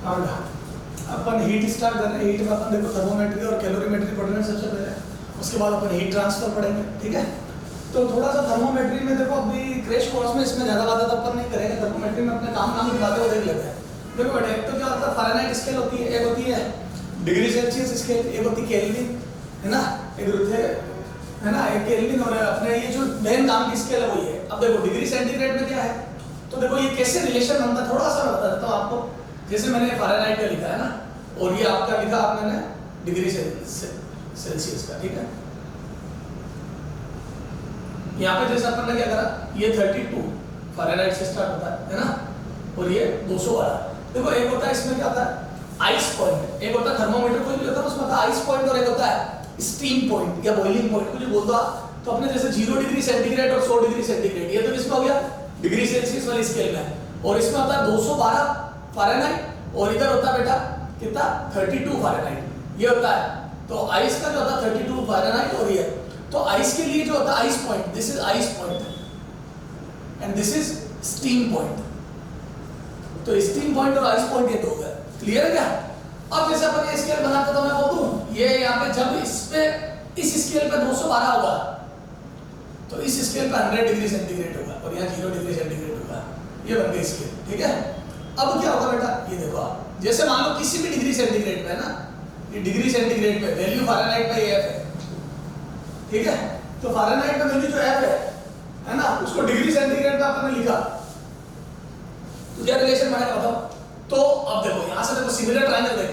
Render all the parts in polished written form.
और अपन heat start कर रहे हैं। हीट में अपन देखो थर्मोमेट्री और कैलोरीमेट्री पढ़ रहे हैं सबसे पहले, उसके बाद अपन हीट ट्रांसफर पढ़ेंगे, ठीक है। तो थोड़ा सा थर्मोमेट्री में देखो, अभी क्रैश कोर्स में इसमें ज़्यादा बातें तो अपन नहीं करेंगे, थर्मोमेट्री में अपने काम की बातें वो देख लेते हैं। देखो बेटा, एक तो क्या होता है फ़ारेनहाइट स्केल होती है, एक होती है डिग्री सेल्सियस स्केल, एक होती है केल्विन, है ना, एक होती है ना, एक केल्विन। और अपने ये जो मेन काम की स्केल है वो ये है। अब देखो डिग्री सेंटीग्रेड में क्या है, तो देखो ये कैसे रिलेशन बनता है थोड़ा सा मैं बता देता हूँ आपको। जैसे मैंने फ़ारेनहाइट का लिखा है ना, और ये आपका लिखा आपने डिग्री सेल्सियस का, ठीक है। यहाँ पे जैसे अपन ने क्या करा, ये 32 फ़ारेनहाइट से स्टार्ट होता है ना, और ये 212। देखो एक होता है इसमें क्या होता है आइस पॉइंट, एक होता है थर्मोमीटर कोई भी होता है उसमें होता है आइस पॉइंट, और एक होता है स्टीम पॉइंट या बॉइलिंग पॉइंट, कुछ बोल दो। तो अपने जैसे 0 डिग्री सेंटीग्रेड और 100 डिग्री सेंटीग्रेड, ये तो किसमें हो गया डिग्री सेल्सियस वाली स्केल में, और इसमें होता है 212 फ़ारेनहाइट, और इधर होता है बेटा कितना 32 फ़ारेनहाइट, ये होता है। तो आइस का जो होता है 32 फ़ारेनहाइट, और ये तो आइस के लिए जो होता है ice point, this is ice point and this is steam point. तो स्टीम पॉइंट और आइस पॉइंट ये दो है, क्लियर है क्या। अब जैसे अपन ये स्केल बनाते तो मैं बोल दूं ये यहाँ पे जब इस पे इस स्केल पे 212 होगा तो इस स्केल पे 100 डिग्री सेंटीग्रेड होगा, और यहाँ 0 डिग्री सेंटीग्रेड होगा, ये बन गई स्केल, ठीक है। अब क्या होगा बेटा, ये देखो आप जैसे मान लो किसी भी डिग्री सेंटीग्रेड पे ना, ये डिग्री सेंटीग्रेड पे वैल्यू फ़ारेनहाइट में एफ है, ठीक है। तो फ़ारेनहाइट में वैल्यू जो एफ है ना, उसको डिग्री सेंटीग्रेड में आपने लिखा, तो क्या रिलेशन बनेगा बताओ। तो अब देखो यहां से देखो सिमिलर ट्रायंगल देख,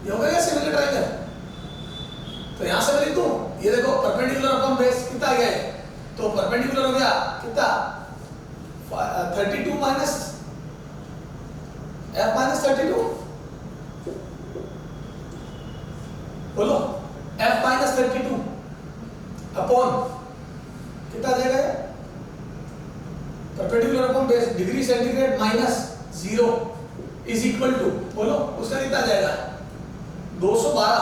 ये हो गया सिमिलर ट्रायंगल। तो यहां से मैं लिख दूं, ये देखो परपेंडिकुलर अपॉन बेस कितना आ गया है, तो परपेंडिकुलर हो गया कितना 32 माइनस f माइनस 32, बोलो f माइनस 32 अपॉन कितना आ जाएगा, perpendicular upon base degree centigrade minus 0 is equal to, बोलो उसका कितना आ जाएगा 212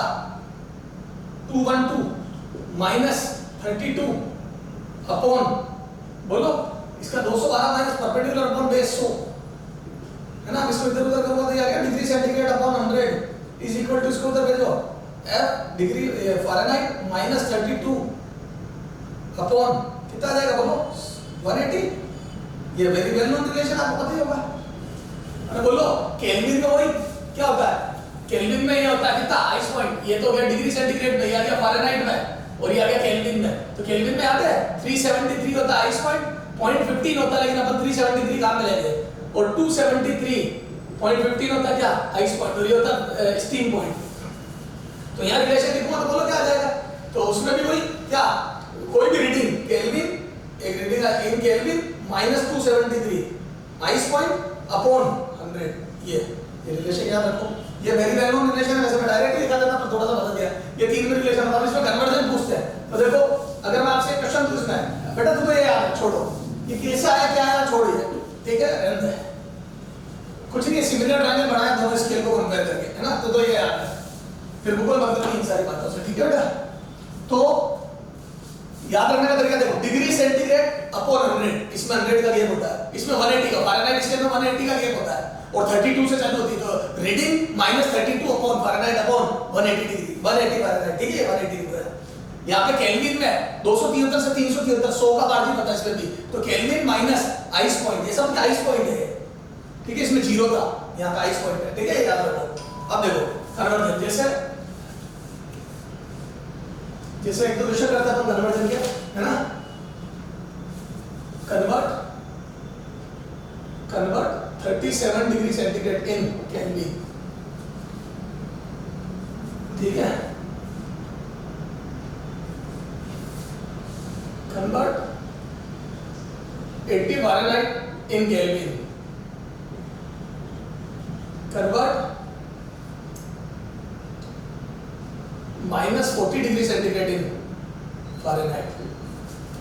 212 माइनस 32 अपॉन, बोलो इसका 212 माइनस परपेंडिकुलर अपॉन बेस 100, है ना। इसको इधर उधर करूंगा तो ये आ गया degree centigrade upon 100 is equal to, इसको उधर भेजो f degree Fahrenheit minus 32 upon कितना आ जाएगा बोलो 180। ये वेरी वेल नोन रिलेशन आपको पता ही होगा। अरे बोलो केल्विन में वही क्या होता है, केल्विन में ये होता है कितना आइस पॉइंट, ये तो हो गया डिग्री सेंटीग्रेड में, ये आ गया फ़ारेनहाइट में, और ये आ गया केल्विन में। तो केल्विन में आते हैं 373 होता है आइस पॉइंट, 0.15 होता है, लेकिन अपन 373 काम में लेंगे, और 273.15 होता है क्या आइस पॉइंट, और ये होता है स्टीम पॉइंट। तो यहाँ रिलेशन लिखूंगा तो बोलो क्या आ जाएगा, तो उसमें भी वही क्या कोई भी रीडिंग केल्विन, एक reading in kelvin minus 273 ice point upon 100, ये रिलेशन याद रखो। ये वेरी वेल नोन रिलेशन है, वैसे मैं डायरेक्ट लिखा देता पर थोड़ा सा बदल दिया। ये तीन में रिलेशन होता है, इसमें कन्वर्जन पूछते हैं। तो देखो अगर मैं आपसे एक क्वेश्चन पूछना है बेटा, तुम तो ये याद छोड़ो ये कैसे आया क्या आया छोड़िए, ठीक है, रहने दे, कुछ नहीं, सिमिलर ट्रायंगल बनाया दोनों स्केल को कंपेयर करके, है ना। तो ये याद है, फिर गूगल मतलब इन सारी बातों से, ठीक है बेटा। तो याद रखने का तरीका देखो, डिग्री सेंटीग्रेड अपॉन 100, इसमें 100 का गैप होता है, इसमें 180 का, फ़ारेनहाइट स्केल में 180 का गैप होता है, और 32 से चालू होती है, तो reading minus 32 upon Fahrenheit upon 180 degree, 180 Fahrenheit, ठीक है, 180 डिग्री। यहाँ पे केल्विन में 273 से 373 100 का मार्जिन होता है इसमें भी, तो केल्विन माइनस आइस पॉइंट, ये सब आइस पॉइंट है, ठीक है, इसमें 0 था, यहाँ का आइस पॉइंट है, ठीक है, याद रखो। अब देखो कन्वर्जन, जैसे एक तो क्वेश्चन करता है अपन कन्वर्जन क्या है ना, convert 37 degree centigrade in kelvin, ठीक है, convert 80 Fahrenheit in kelvin, convert minus 40 degree centigrade in Fahrenheit,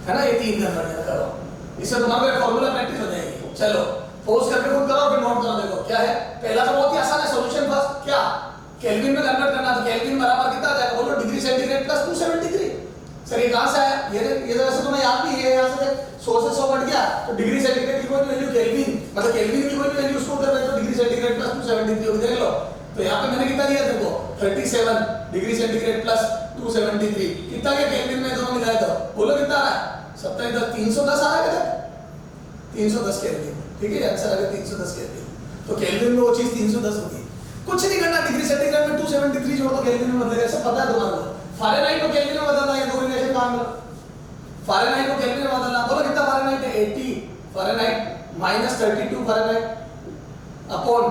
है ना। ये तीन कन्वर्जन करो, इससे तुम्हारा फॉर्मूला प्रैक्टिस हो जाएगी। चलो पोज करके खुद करो, फिर नोट करो। देखो क्या है, पहला तो बहुत ही आसान है, सॉल्यूशन फर्स्ट क्या केल्विन में कन्वर्ट करना, तो केल्विन बराबर कितना आ जाएगा बोलो डिग्री सेंटीग्रेड प्लस 273। सर ये कहां से आया, ये तो वैसे तुम्हें याद भी है, यहां से 100 से 100 कट गया, तो डिग्री सेंटीग्रेड की कोई वैल्यू केल्विन, मतलब केल्विन की कोई वैल्यू उसको उधर भेजो डिग्री सेंटीग्रेड प्लस 273 होगी, देख लो। तो यहाँ पे मैंने कितना दिया देखो 37 डिग्री सेंटीग्रेड प्लस 273 कितना क्या केल्विन में दोनों मिलाए तो बोलो कितना आ रहा है 27 310 आ रहा है 310 केल्विन। ठीक है आंसर आ गया 310 केल्विन। तो केल्विन में वो चीज 310 होगी। कुछ नहीं करना, डिग्री सेंटीग्रेड में 273 जोड़ दो केल्विन में बदलेगा, सब पता है तुम्हारे को। फारेनहाइट को केल्विन में बदलना है, दो रिलेशन काम करो। फारेनहाइट को केल्विन में बदलना, बोलो कितना फारेनहाइट है 80 Fahrenheit minus 32 Fahrenheit upon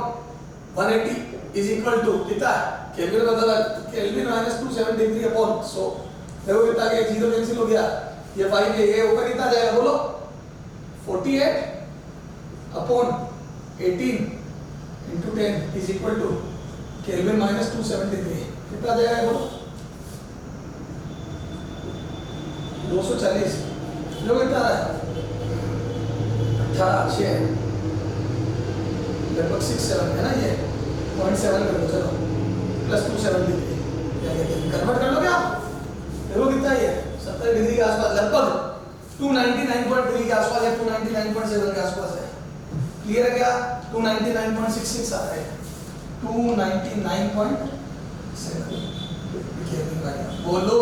180 is equal to कितना केल्विन में बदला केल्विन माइनस 273 अपॉन 100। देखो कितना गया, जीरो कैंसिल हो गया, ये 5 है, ये ऊपर कितना जाएगा बोलो 48 upon 18 into 10 is equal to kelvin minus 273 कितना जाएगा बोलो 240। जो कितना आ रहा है 18 6 लगभग 67 है ना, ये 0.7 कर दो चलो प्लस 273 कन्वर्ट कर लोगे आप। देखो कितना ये 70 डिग्री के आसपास, लगभग 299.3 के आसपास है, 299.7 के आसपास है। क्लियर है क्या? 299.66 आ रहा है, 299.7 बोलो।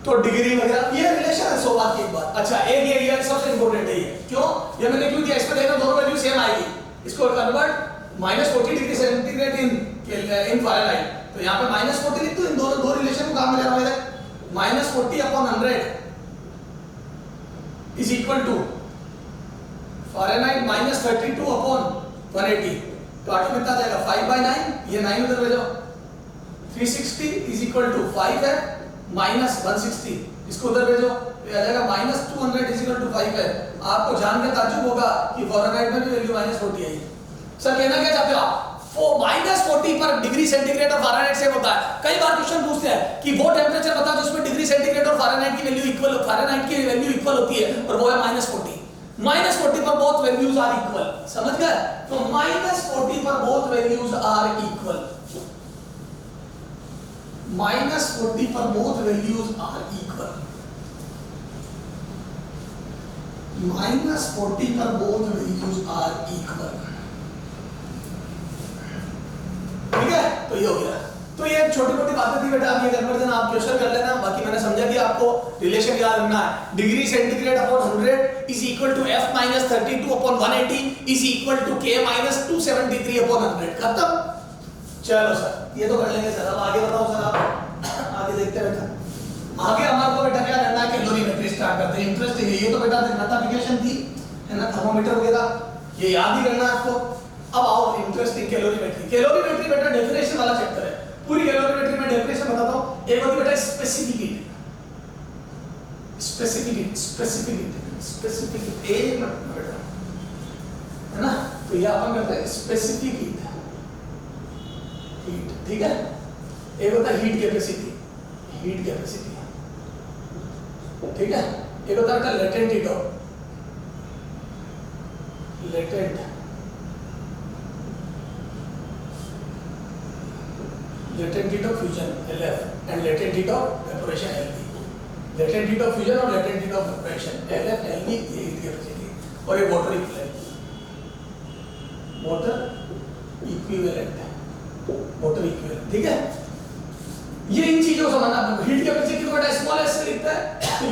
तो डिग्री वगैरह ये रिलेशन है 100 बात की एक बात। अच्छा एक ये सबसे इंपॉर्टेंट है, ये क्यों ये मैंने क्यों दिया, इसमें देखना दोनों वैल्यू सेम आएगी। इसको convert -40 degree centigrade in Fahrenheit, तो यहाँ पे -40 लिख दो, इन दोनों दो रिलेशन को काम में ले रहा हूं इधर। -40 upon 100 is equal to Fahrenheit -32 upon 180। तो आगे कितना जाएगा 5/9, ये 9 उधर भेजो, 360 इज इक्वल टू 5 है माइनस 160, इसको उधर भेजो, ये आ जाएगा -200 इज इक्वल टू 5 है। आपको जान के ताज्जुब होगा कि फारेनहाइट में भी वैल्यू -40 आई। सर कहना क्या चाहते हो आप? वो -40 पर डिग्री सेंटीग्रेड और फारेनहाइट सेम होता है। कई बार क्वेश्चन पूछते हैं कि वो टेंपरेचर बता जिसमें डिग्री सेंटीग्रेड और फारेनहाइट की वैल्यू इक्वल, फारेनहाइट की वैल्यू इक्वल होती है, और वो है -40। -40 पर बोथ वैल्यूज आर इक्वल, समझ गए? तो -40 पर बोथ वैल्यूज आर इक्वल, -40 पर बोथ वैल्यूज आर इक्वल, -40 पर बोथ वैल्यूज आर इक्वल। ठीक है, तो ये हो गया। तो ये छोटी मोटी बातें थी बेटा, आप ये कन्वर्जन आप क्वेश्चन कर लेना, बाकी मैंने समझा दिया आपको। रिलेशन याद रखना है, degree centigrade upon 100 is equal to f minus 32 upon 180 is equal to k minus 273 upon 100। खत्म। चलो सर ये तो कर लेंगे सर, अब आगे बताओ सर, आप आगे देखते हैं बेटा। आगे हमारे को बेटा क्या करना है, कैलोरीमेट्री स्टार्ट करते हैं। इंटरेस्टिंग है ये तो बेटा, नोटिफिकेशन थी है ना, थर्मोमीटर वगैरह ये याद ही करना है आपको। अब आओ इंटरेस्टिंग कैलोरीमेट्री। कैलोरीमेट्री बेटा डेफिनेशन वाला चैप्टर है, पूरी कैलोरीमेट्री में डेफिनेशन बताता हूं। एक होती बेटा specific heat, specific heat, specific heat, specific heat एक मिनट बेटा है ना। तो ये अपन करते हैं स्पेसिफिक हीट, हीट ठीक है। एक होता है हीट कैपेसिटी, हीट कैपेसिटी ठीक है। एक होता है latent heat of, latent latent heat of fusion LF and latent heat of evaporation LB। latent heat of fusion और latent heat of evaporation LF LB ये heat capacity, और ये water equivalent, water equivalent, water equivalent ठीक है। ये इन चीजों को समझना। हीट कैपेसिटी को बेटा स्मॉल एस से लिखता है,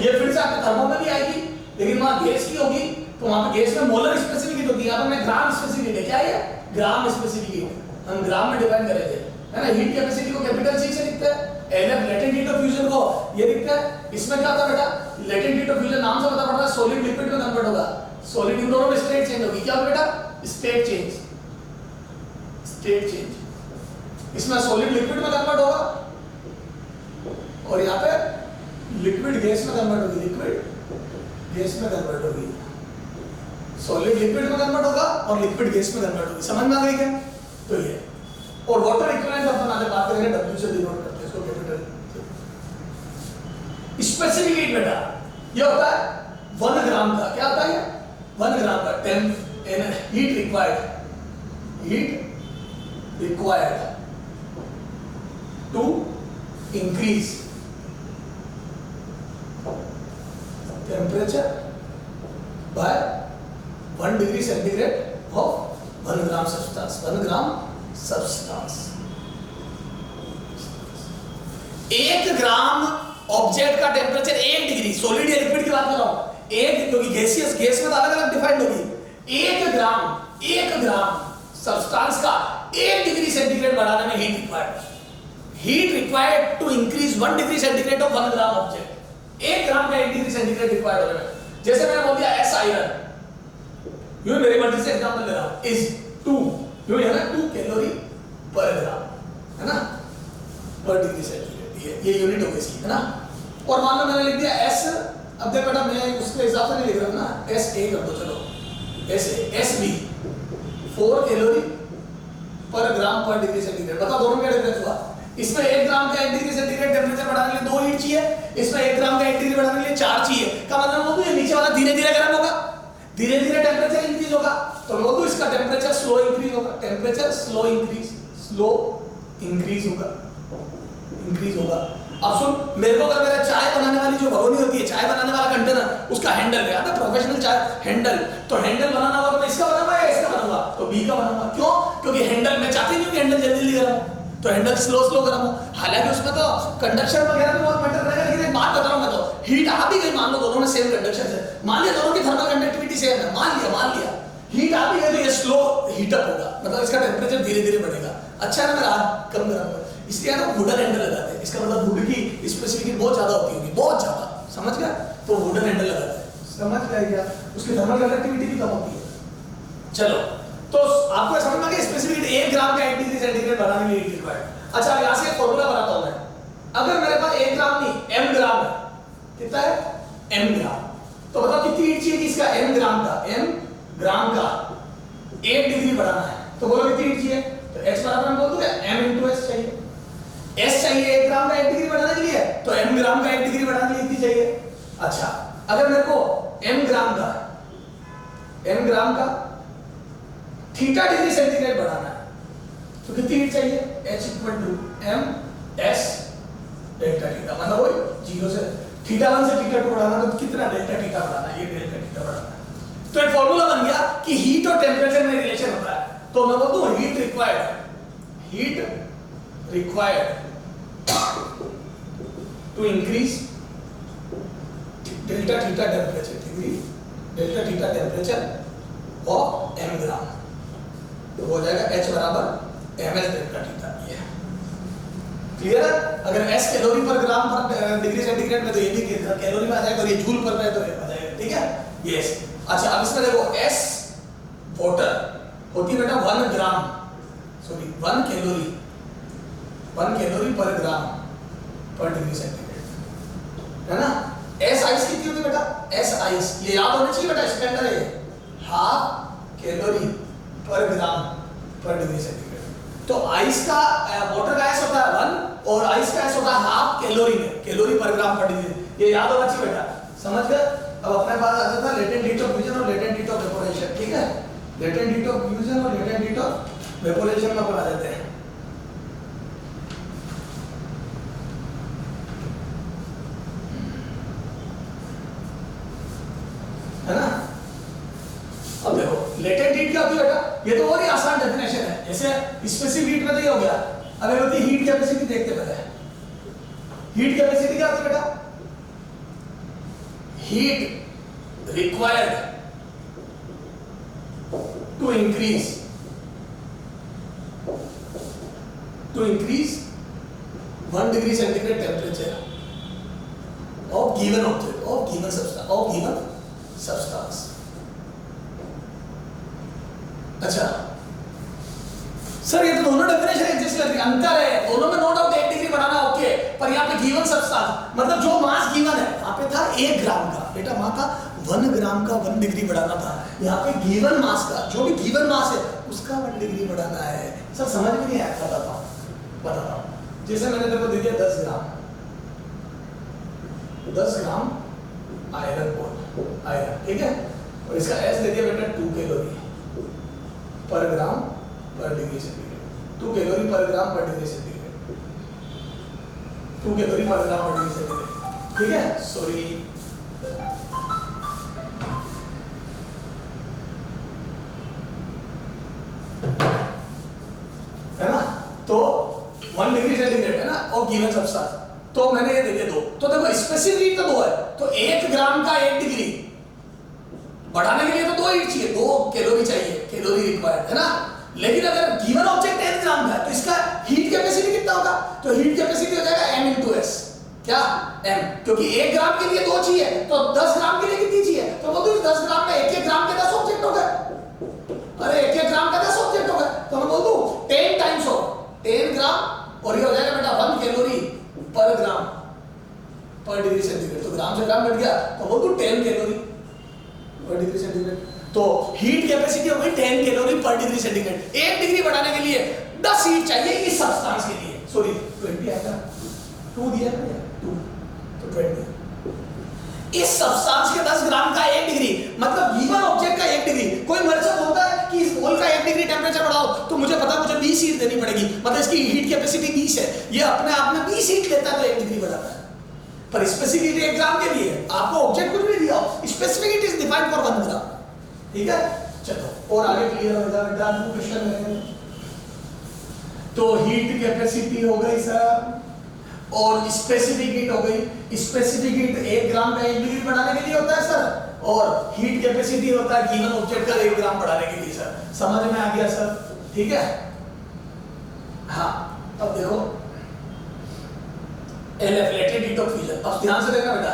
ये फिर से आपके थर्मो में भी आएगी, लेकिन वहां गैस की होगी, तो वहां पे गैस में मोलर स्पेसिफिक हीट होती है, यहाँ पे मैं ग्राम स्पेसिफिक है। क्या है ग्राम स्पेसिफिक हीट, हम ग्राम में डिफाइन करेंगे है ना। हीट कैपेसिटी को कैपिटल सी से लिखते हैं, LF latent heat of fusion को ये लिखते हैं। इसमें क्या होता है बेटा, लेटेंट हीट ऑफ फ्यूजन नाम से पता पड़ रहा है सॉलिड लिक्विड में कन्वर्ट होगा, सॉलिड इन दोनों में स्टेट चेंज होगी। क्या होगा बेटा, स्टेट चेंज, स्टेट चेंज। इसमें सॉलिड लिक्विड में कन्वर्ट होगा, और यहाँ पे लिक्विड गैस में कन्वर्ट होगी, लिक्विड गैस में कन्वर्ट होगी, सॉलिड लिक्विड में कन्वर्ट होगा और लिक्विड गैस में कन्वर्ट होगी। समझ में आ गई क्या? तो ये और वाटर इक्विवेलेंट अपन आगे बात करेंगे, W से डिनोट करते हैं इसको कैपिटल। स्पेसिफिक हीट बेटा ये होता है 1 ग्राम का, क्या होता है 1 ग्राम का heat required, heat required to increase temperature by 1 degree centigrade of 1 1 gram substance, 1 gram substance. 1 gram object का टेम्परेचर 1 डिग्री, सॉलिड या लिक्विड की बात कर रहा हूं, एक, क्योंकि गैसियस गैस में तो अलग अलग डिफाइंड होगी। 1 ग्राम सब्सटेंस का 1 डिग्री सेंटीग्रेड बढ़ाने में heat required, heat required to increase 1 degree centigrade of 1 gram object. 1 gram का 1 डिग्री सेंटीग्रेड रिक्वायर्ड होने में, जैसे मैंने बोल दिया एस आयरन, यू मेरी मर्जी से एग्जांपल ले रहा हूं, इज 2, यू है ना 2 कैलोरी पर ग्राम, है ना, पर डिग्री सेंटीग्रेड, ये यूनिट होगी इसकी, है ना। और मान लो मैंने लिख दिया एस, अब देख बेटा मैं उसके हिसाब से नहीं लिख रहा हूं ना, एस ए कर दो, चलो s a, s b 4 calorie per gram पर डिग्री सेंटीग्रेड। बताओ दोनों का डिफरेंस हुआ, इसमें 1 ग्राम का 1 डिग्री सेंटीग्रेड टेम्परेचर बढ़ाने के लिए 2 हीट चाहिए, इसमें 1 ग्राम का 1 डिग्री बढ़ाने के लिए 4 चाहिए। का मतलब वो ये नीचे वाला धीरे धीरे गर्म होगा, धीरे धीरे टेम्परेचर इंक्रीज होगा, तो वो तो इसका टेम्परेचर स्लो इंक्रीज होगा, टेम्परेचर स्लो इंक्रीज होगा। अब सुन, मेरे को अगर मेरा चाय बनाने वाली जो भगोनी होती है, चाय बनाने वाला कंटेनर, उसका हैंडल है आता प्रोफेशनल चाय हैंडल, तो हैंडल बनाना होगा तो मैं इसका बनाऊंगा या इसका बनाऊंगा, तो बी का बनाऊंगा। क्यों? क्योंकि हैंडल मैं चाहती नहीं कि हैंडल जल्दी जल्दी गर्म हो, तो हैंडल स्लो गर्म हो। हालांकि उसमें तो कंडक्शन वगैरह भी बहुत मैटर करेगा, लेकिन एक बात बता रहा हूं मैं, तो हीट आ भी गई, मान लो दोनों में सेम कंडक्शन है, मान लिया दोनों की थर्मल कंडक्टिविटी सेम है, मान लिया हीट आ भी गई, तो ये स्लो हीटअप होगा, मतलब इसका टेम्परेचर धीरे धीरे बढ़ेगा। अच्छा है ना, मेरा कम गर्म होगा, इसलिए ना वुडन हैंडल लगाते हैं, इसका मतलब वुड की स्पेसिफिसिटी बहुत ज्यादा होती होगी, बहुत ज्यादा, समझ गया, तो वुडन हैंडल लगाते हैं, समझ गया क्या, उसकी थर्मल कंडक्टिविटी भी कम होती है। चलो, तो आपको समझ में आ गया स्पेसिफिसिटी 1 ग्राम का 1 डिग्री सेंटीग्रेड बढ़ाने के लिए हीट रिक्वायर्ड। अच्छा, यहां से एक फार्मूला बनाता हूं मैं, अगर मेरे पास 1 ग्राम नहीं m ग्राम है, कितना है m ग्राम, तो बताओ कितनी हीट चाहिए इसका, m ग्राम का 1 डिग्री बढ़ाना है, तो बोलो कितनी हीट चाहिए, तो h बराबर हम बोल दूंगा m into s चाहिए, s चाहिए 1 ग्राम का 1 डिग्री बढ़ाने के लिए, तो m ग्राम का 1 डिग्री बढ़ाने के लिए कितनी चाहिए। अच्छा, अगर मेरे को m ग्राम का थीटा डिग्री सेंटीग्रेड बढ़ाना है, तो कितनी हीट चाहिए, h equal to m s delta theta, मतलब वही 0 से थीटा 1 से थीटा 2 बढ़ाना, तो कितना डेल्टा थीटा बढ़ाना है, ये डेल्टा थीटा बढ़ाना है। तो एक फार्मूला बन गया कि हीट और टेम्परेचर में रिलेशन होता है, तो मैं बोलता हूं heat required to increase delta theta temperature of m gram, तो हो जाएगा h बराबर ms डेल्टा थीटा। ये क्लियर है। अगर s कैलोरी पर ग्राम पर डिग्री सेंटीग्रेड में, तो ये भी कैलोरी में आ जाएगा, और ये जूल पर में तो ये आ जाएगा, ठीक है, यस। अच्छा, अब इसमें देखो s वाटर होती बेटा 1 कैलोरी पर ग्राम पर डिग्री सेंटीग्रेड, है ना। s आइस कितनी होती बेटा, s आइस ये याद होना चाहिए बेटा, स्टैंडर्ड है ये, 1/2 कैलोरी पर ग्राम पर डिग्री सेंटीग्रेड। तो आइस का वाटर का s होता है 1 और आइस का s होता है 1/2 कैलोरी में, कैलोरी पर ग्राम पर डिग्री, ये याद होना चाहिए बेटा, समझ गए। अब अपने पास आ जाता है लेटेंट हीट ऑफ फ्यूजन और लेटेंट हीट ऑफ वेपोरेशन, ठीक है, लेटेंट हीट ऑफ फ्यूजन और लेटेंट हीट ऑफ वेपोरेशन में अपन आ जाते हैं। है ना। अब देखो लेटेंट हीट क्या होती है बेटा, ये तो और ही आसान डेफिनेशन है, जैसे स्पेसिफिक हीट में तो ये हो गया। अब ये होती है हीट कैपेसिटी, देखते पहले हीट कैपेसिटी क्या होती है बेटा, heat required to increase 1 degree centigrade temperature of given object, of given substance. अच्छा सर, ये तो दोनों डेफिनेशन एग्जिस्ट कर रही है, अंतर है दोनों में, नो डाउट 1 डिग्री बढ़ाना ओके, पर यहाँ पे गिवन सब्सटेंस मतलब जो मास गिवन है, यहाँ पे था 1 ग्राम का बेटा, वहां का 1 ग्राम का 1 डिग्री बढ़ाना था, यहाँ पे गिवन मास का, जो भी गिवन मास है उसका 1 डिग्री बढ़ाना है। सर समझ में नहीं आया, बताता हूँ। जैसे मैंने तेरे को दे दिया 10 ग्राम आयरन, ठीक है, और इसका एस दे दिया बेटा 2 कैलोरी पर ग्राम पर degree centigrade, 2 calorie per gram पर degree centigrade, 2 calorie per gram पर डिग्री सेंटीग्रेड, ठीक है। सॉरी, 1 डिग्री सेंटीग्रेड है ना, और गिवन सब्सटेंस, तो मैंने ये देखे दो, तो देखो स्पेसिफिक हीट तो 2 है, तो 1 ग्राम का 1 डिग्री बढ़ाने के लिए तो 2 हीट चाहिए, 2 कैलोरी चाहिए, कैलोरी रिक्वायर्ड है ना। लेकिन अगर गिवन ऑब्जेक्ट 10 ग्राम का है तो इसका हीट कैपेसिटी कितना होगा, तो हीट कैपेसिटी हो जाएगा m into s, क्या m, क्योंकि 1 ग्राम के लिए 2 चाहिए, तो 10 ग्राम के लिए कितनी चाहिए, तो बोलते हैं 10 ग्राम में 1 ग्राम के 10 ऑब्जेक्ट हो गए, अरे 1 ग्राम का 10 ऑब्जेक्ट हो गए, तो मैं बोल दूं 10 टाइम्स ऑफ 10 ग्राम, और ये हो जाएगा बेटा 1 कैलोरी पर ग्राम पर डिग्री सेंटीग्रेड, तो ग्राम से ग्राम घट गया, तो बोल दूं 10 कैलोरी पर डिग्री सेंटीग्रेड, तो हीट कैपेसिटी हो गई 10 कैलोरी पर डिग्री सेंटीग्रेड। 1 डिग्री बढ़ाने के लिए 10 हीट चाहिए इस सब्सटेंस के लिए, सॉरी 20 आया, 2 दिया ना, 2 तो 20, इस सब्सटेंस के 10 ग्राम का 1 डिग्री, मतलब गिवन ऑब्जेक्ट का 1 डिग्री। कोई मेरे से बोलता है कि इस बॉल का 1 डिग्री टेंपरेचर बढ़ाओ, तो मुझे पता है मुझे 20 हीट देनी पड़ेगी, मतलब इसकी हीट कैपेसिटी 20 है, ये अपने आप में 20 हीट लेता है तो 1 डिग्री बढ़ाता है, पर स्पेसिफिक हीट 1 ग्राम के लिए आपको ऑब्जेक्ट कुछ भी दिया हो, specific heat is defined for 1 ग्राम, ठीक है। चलो और आगे क्लियर हो जाएगा बेटा, क्वेश्चन है तो हीट कैपेसिटी हो गई सर, और स्पेसिफिक हीट हो गई। स्पेसिफिक हीट 1 ग्राम का 1 डिग्री बढ़ाने के लिए होता है सर, और हीट कैपेसिटी होता है गिवन ऑब्जेक्ट का 1 ग्राम बढ़ाने के लिए सर, समझ में आ गया सर, ठीक है। हाँ अब देखो LF latent heat of fusion, अब ध्यान से देखना बेटा,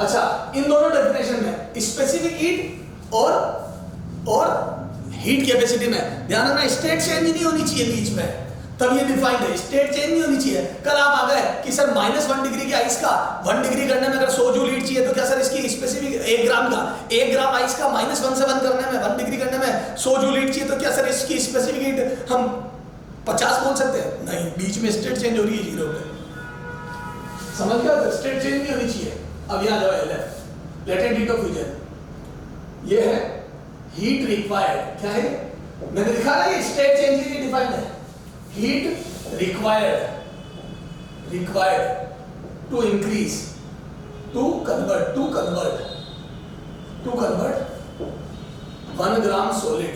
अच्छा इन दोनों डेफिनेशन में स्पेसिफिक हीट और हीट कैपेसिटी में ध्यान रखना, स्टेट चेंज नहीं होनी चाहिए बीच में, तब ये डिफाइंड है, स्टेट चेंज नहीं होनी चाहिए। कल आप आ गए कि सर -1 डिग्री के आइस का 1 डिग्री करने में अगर 100 जूल हीट चाहिए, तो क्या सर इसकी स्पेसिफिक 1 ग्राम का 1 ग्राम आइस का -1 से 1 करने में 1 डिग्री करने में 100 जूल हीट चाहिए, तो क्या सर इसकी स्पेसिफिक हीट हम 50 बोल सकते हैं? नहीं, बीच में स्टेट चेंज हो रही है 0 पे, समझ गया, स्टेट चेंज नहीं होनी चाहिए। अब यहाँ जाओ LF latent heat of fusion, ये है हीट रिक्वायर्ड, क्या है मैंने लिखा ना, ये स्टेट चेंज के लिए डिफाइंड है, heat required to increase to convert 1 gram solid,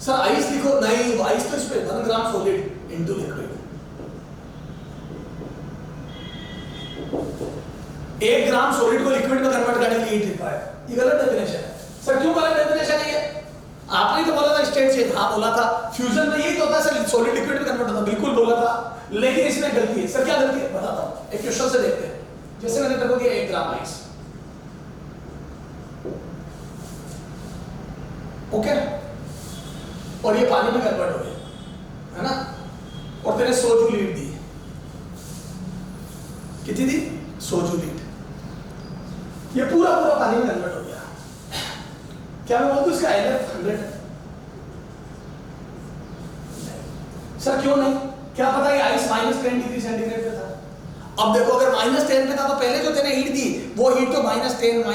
sir ice लिखो, नहीं आइस तो इस पे 1 gram solid into liquid, 1 gram solid को लिक्विड में कन्वर्ट करने के लिए हीट रिक्वायर्ड, ये गलत डेफिनेशन है सर। क्यों गलत डेफिनेशन है ये? आपने तो बोला था स्टेट चेंज, हाँ बोला था, फ्यूजन में यही तो होता है सर, सॉलिड लिक्विड में कन्वर्ट होता है, बिल्कुल बोला था, लेकिन इसमें गलती है सर। क्या गलती है बताता हूं, एक क्वेश्चन से देखते हैं। जैसे मैंने देखो कि 1 ग्राम आइस, ओके, और ये पानी में कन्वर्ट हो गया है ना, और तेरे 100 जूल हीट दी, कितनी दी? 100 जूल हीट, ये पूरा पानी में कन्वर्ट हो गया, क्या मैं बोलूं इसका LF 100 है? सर क्यों नहीं? क्या पता ये आइस -10 डिग्री सेंटीग्रेड पे था। अब देखो अगर -10 पे था तो पहले जो तेने हीट दी वो हीट तो -10, -9,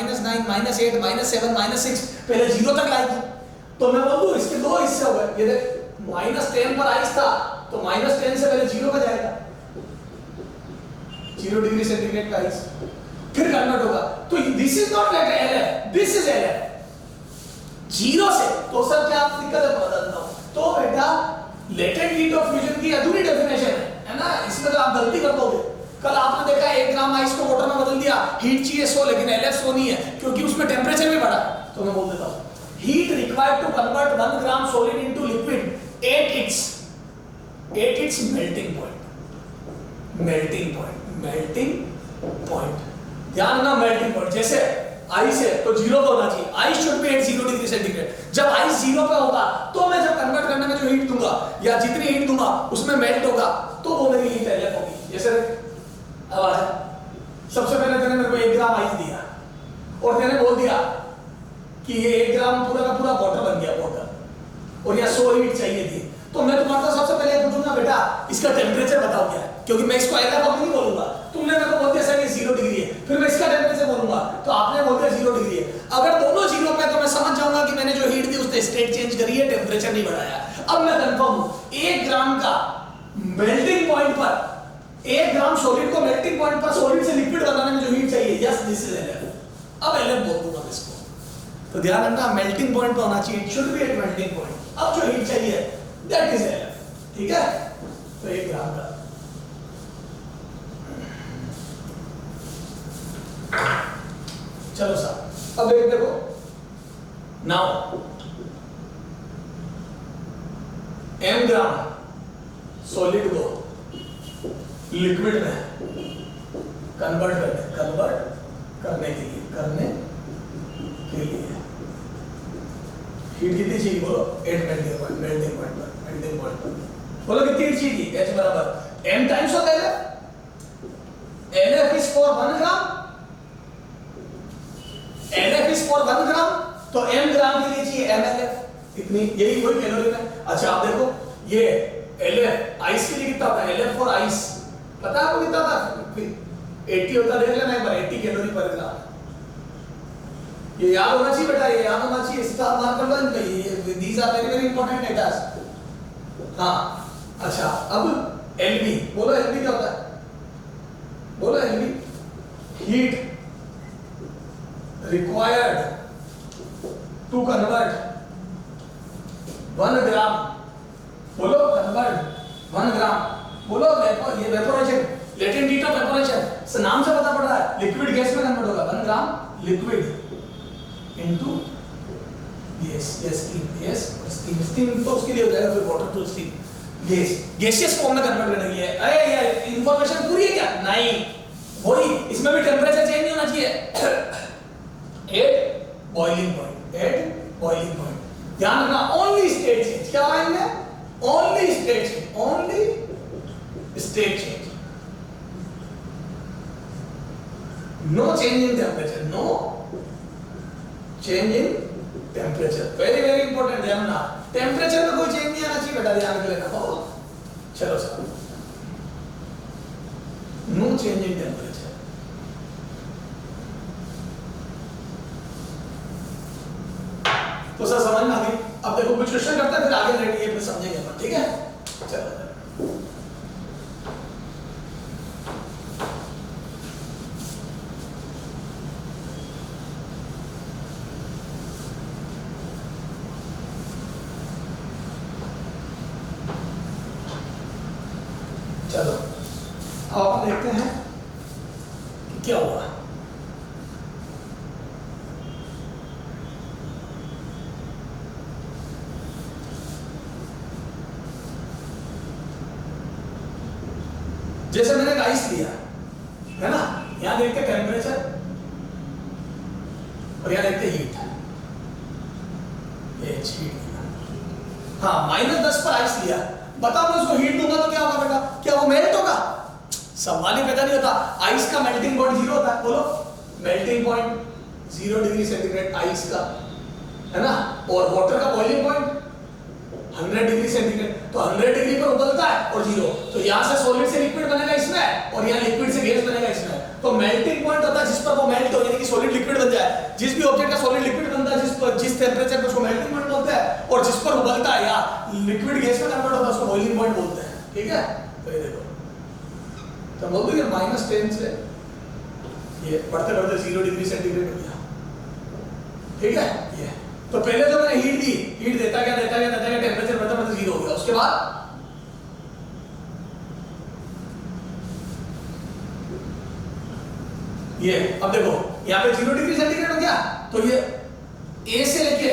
-8, -7, -6 पहले 0 तक लाएगी, तो मैं बोल दूं इसके 2 हिस्से हो गए, ये देख -10 पर आइस था तो -10 से पहले 0 पे जाएगा, 0 डिग्री सेंटीग्रेड का आइस, फिर कन्वर्ट होगा, तो this is not LF, this is LF 0 से, तो सर क्या दिक्कत है बताता हूं। तो बेटा लेटेंट हीट ऑफ फ्यूजन की अधूरी डेफिनेशन है ना, इसमें तो आप गलती कर दोगे। कल आपने देखा 1 ग्राम आइस को वाटर में बदल दिया, हीट चाहिए 100, लेकिन LF 100 नहीं है क्योंकि उसमें टेंपरेचर भी बढ़ा। तो मैं बोल देता हूं heat required to convert 1 gram solid into liquid at its melting point, ध्यान ना, मेल्टिंग पॉइंट। जैसे आइस है तो 0 पे होना चाहिए, ice should be at 0 degree centigrade. जब आइस 0 पे होगा तो मैं जब कन्वर्ट करने में जो हीट दूंगा या जितनी हीट दूंगा उसमें मेल्ट होगा, तो वो मेरी हीट LF होगी। जैसे अब आ जा, सबसे पहले तेने मेरे को 1 ग्राम आइस दिया और तेने बोल दिया कि ये 1 ग्राम पूरा का पूरा वाटर बन गया, वाटर, और या 100 हीट चाहिए थी, तो मैं तुम्हारा सबसे पहले पूछूंगा बेटा इसका टेम्परेचर बताओ क्या है, क्योंकि मैं इसको LF नहीं बोलूंगा, तुमने मेरे को बोल दिया सर ये 0 डिग्री है, फिर मैं इसका टेम्परेचर बोलूंगा तो आपने बोल दिया 0 डिग्री है। अगर दोनों 0 पे तो मैं समझ जाऊंगा कि मैंने जो हीट दी उसने स्टेट चेंज करी है, टेम्परेचर नहीं बढ़ाया। अब मैं कंफर्म हूं 1 ग्राम का मेल्टिंग पॉइंट पर, 1 ग्राम सॉलिड को मेल्टिंग पॉइंट पर सॉलिड से लिक्विड बनाने में जो हीट चाहिए, यस दिस इज LF। अब LF बोल दूंगा मैं इसको, तो ध्यान रखना मेल्टिंग पॉइंट पे होना चाहिए, it should be at melting point. अब जो हीट चाहिए दैट इज LF, ठीक है। तो 1 ग्राम का अब एक देखो नाउ m ग्राम सॉलिड को लिक्विड में कन्वर्ट करने के लिए हीट कितनी चाहिए बोलो 8 मेल्टिंग पॉइंट पर बोलो कितनी हीट चाहिए H बराबर m times of LF is for 1 gram LF is for 1 ग्राम तो m ग्राम के लिए चाहिए mLF इतनी यही कोई कैलोरी में। अच्छा आप देखो ये LF आइस के लिए कितना होता है LF फॉर आइस पता है आपको कितना था 80 होता देख लेना एक बार 80 कैलोरी पर ग्राम। ये याद होना चाहिए बेटा ये याद होना चाहिए इसका मार्क कर लो इनका ये these are very very important datas. हाँ अच्छा अब LB बोलो LB क्या होता है बोलो LB heat required to convert 1 gram बोलो कन्वर्ट 1 ग्राम बोलो ये vaporisation latent heat of vaporisation नाम से पता पड़ रहा है लिक्विड गैस में कन्वर्ट होगा 1 ग्राम लिक्विड इनटू स्टीम तो उसके लिए हो जाएगा फिर water to steam gaseous form में कन्वर्ट करने के लिए। अरे यार इंफॉर्मेशन पूरी है क्या नहीं वही इसमें भी टेंपरेचर चेंज नहीं होना चाहिए एट बॉइलिंग पॉइंट ध्यान रखना ओनली स्टेट चेंज क्या आएंगे only state change no change in temperature very very important ध्यान रखना टेम्परेचर में कोई चेंज नहीं आना चाहिए बेटा ध्यान के लेना हो चलो sir no change in temperature. तो सर समझ में आ गई अब देखो कुछ क्वेश्चन करते हैं फिर आगे रेडी है फिर समझेंगे अपन ठीक है चलो चलो अब अपन देखते हैं कि क्या हुआ। जैसे मैंने आइस लिया है ना यहां देखते टेम्परेचर और यहां देखते हीट हाँ -10 पर आइस लिया बताओ मैं उसको हीट दूंगा तो क्या होगा बेटा क्या वो मेल्ट होगा सवाल ही पैदा नहीं होता। आइस का मेल्टिंग पॉइंट 0 होता है बोलो melting point 0 degree centigrade ice का है ना और वाटर का बॉइलिंग पॉइंट 100 डिग्री सेंटीग्रेड तो 100 डिग्री पर उबलता है और 0 तो यहां से सॉलिड से लिक्विड बनेगा इसमें और यहां लिक्विड से गैस बनेगा इसमें तो मेल्टिंग पॉइंट होता है जिस पर वो मेल्ट हो यानी कि सॉलिड लिक्विड बन जाए। जिस भी ऑब्जेक्ट का सॉलिड लिक्विड बनता है जिस टेंपरेचर पर उसको मेल्टिंग पॉइंट बोलते हैं और जिस पर उबलता है या लिक्विड गैस में कन्वर्ट होता है उसको बॉइलिंग पॉइंट बोलते हैं ठीक है। तो ये देखो तो बोल दो ये -10 से ये बढ़ते बढ़ते 0 डिग्री सेंटीग्रेड हो गया ठीक है। ये तो पहले जो मैंने हीट देता गया टेंपरेचर बढ़ता बढ़ता 0 हो गया उसके बाद ये अब देखो यहाँ पे 0 डिग्री सेंटीग्रेड हो गया तो ये A से लेके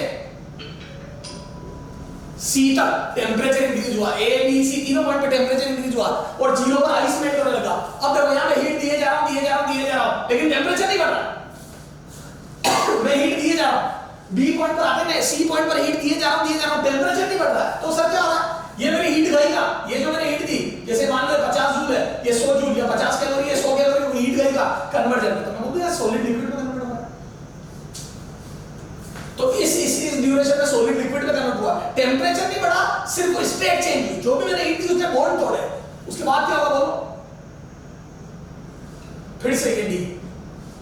C तक टेम्परेचर इंक्रीज हुआ A B C तीनों पॉइंट पे टेम्परेचर इंक्रीज हुआ और 0 पर आइस मेल्ट होने लगा। अब देखो यहाँ पे हीट दिए जा रहा हूं लेकिन टेम्परेचर नहीं बढ़ रहा मैं हीट दिए जा रहा हूं B पॉइंट पर आते हैं C पॉइंट पर हीट दिए जा रहा हूं टेम्परेचर नहीं बढ़ रहा है तो सर क्या हो रहा है ये मेरी हीट गई का ये जो मैंने हीट दी जैसे मान लो 50 जूल है ये 100 जूल या 50 कैलोरी है 100 कैलोरी हीट गई का कन्वर्जन तो मैं बोलूं यार सॉलिड लिक्विड में कन्वर्ट हो रहा है तो इस ड्यूरेशन में सॉलिड लिक्विड में कन्वर्ट हुआ टेंपरेचर नहीं बढ़ा सिर्फ स्टेट चेंज हुई जो भी मैंने हीट दी उसने बॉन्ड तोड़े उसके बाद क्या होगा बोलो फिर से ये डी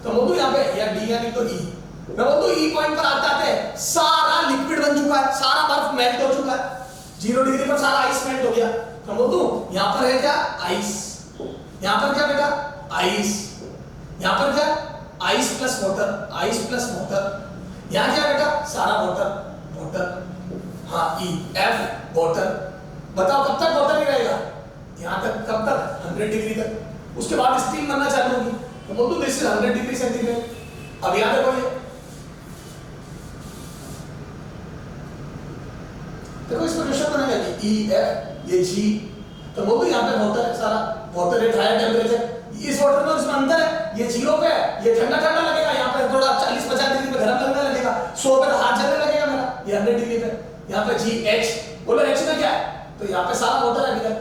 तो बोलूं यहां पे या डी यानी तो ई मैं बोलूं ई पॉइंट पर आते आते सारा लिक्विड बन चुका है सारा बर्फ मेल्ट हो चुका है 0 डिग्री पर सारा आइस मेल्ट हो गया तो बोल दूं यहां पर है क्या आइस यहां पर क्या बेटा आइस यहां पर क्या आइस प्लस वाटर यहां क्या बेटा सारा वाटर हाँ ई एफ वाटर बताओ कब तक वाटर ही रहेगा यहां तक कब तक 100 डिग्री तक उसके बाद स्टीम बनना चालू होगी तो बोल दूं दिस इज 100 डिग्री सेंटीग्रेड। अब यहां देखो देखो इसमें क्वेश्चन बनेगा कि ई एफ ये जी, तो वो भी यहाँ पे वाटर है सारा, वाटर एट हायर टेम्परेचर, इस वाटर में उसमें अंदर है, ये 0 पे है, ये ठंडा ठंडा लगेगा, यहाँ पे थोड़ा 40-50 डिग्री पे गर्म लगने लगेगा, 100 पे तो हाथ जलने लगेगा मेरा, ये 100 डिग्री पे, यहाँ पे जी एच, बोलो एच में क्या है, तो यहाँ पे सारा वाटर है इधर,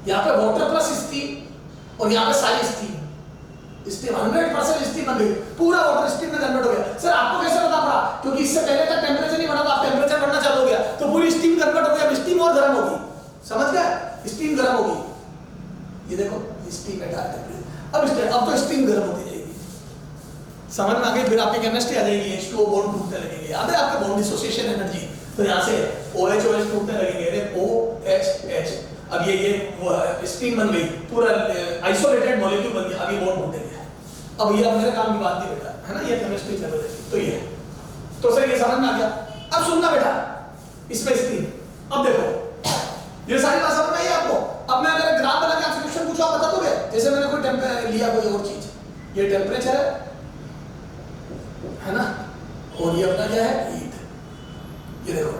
यहाँ पे वाटर प्लस स्टीम और यहाँ पे सारी स्टीम 100% स्टीम बन गई, पूरा वाटर स्टीम में कन्वर्ट हो गया। सर आपको कैसे पता पड़ा? क्योंकि इससे पहले तक टेम्परेचर नहीं बढ़ा था, आप टेम्परेचर बढ़ना चालू हो गया तो पूरी स्टीम कन्वर्ट हो गया, स्टीम और गर्म होगी, समझ गए? स्टीम गर्म होगी, ये देखो स्टीम है डायरेक्ट टेम्परेचर, अब तो स्टीम गर्म होती जाएगी, समझ में आ गई? फिर आपकी केमिस्ट्री आ जाएगी, H2O बॉन्ड टूटने लगेंगे, याद है आपके बॉन्ड डिसोसिएशन एनर्जी, तो यहाँ से OH OH टूटने लगेंगे, OH H, अब ये स्टीम बन गई, पूरा आइसोलेटेड मॉलिक्यूल बन गया, अब ये बॉन्ड टूटेंगे। अब ये अब मेरे काम की बात नहीं बेटा, है ना, ये केमिस्ट्री लेवल है, तो ये तो सर ये समझ में आ गया। अब सुनना बेटा, इसमें स्टीम, अब देखो ये सारी बात समझ में आई आपको? अब मैं अगर ग्राफ बना के आपसे क्वेश्चन पूछूं, आप बता दोगे? जैसे मैंने कोई टेम्परेचर लिया, कोई और चीज, ये टेम्परेचर है ना, और ये अपना क्या है, हीट, ये देखो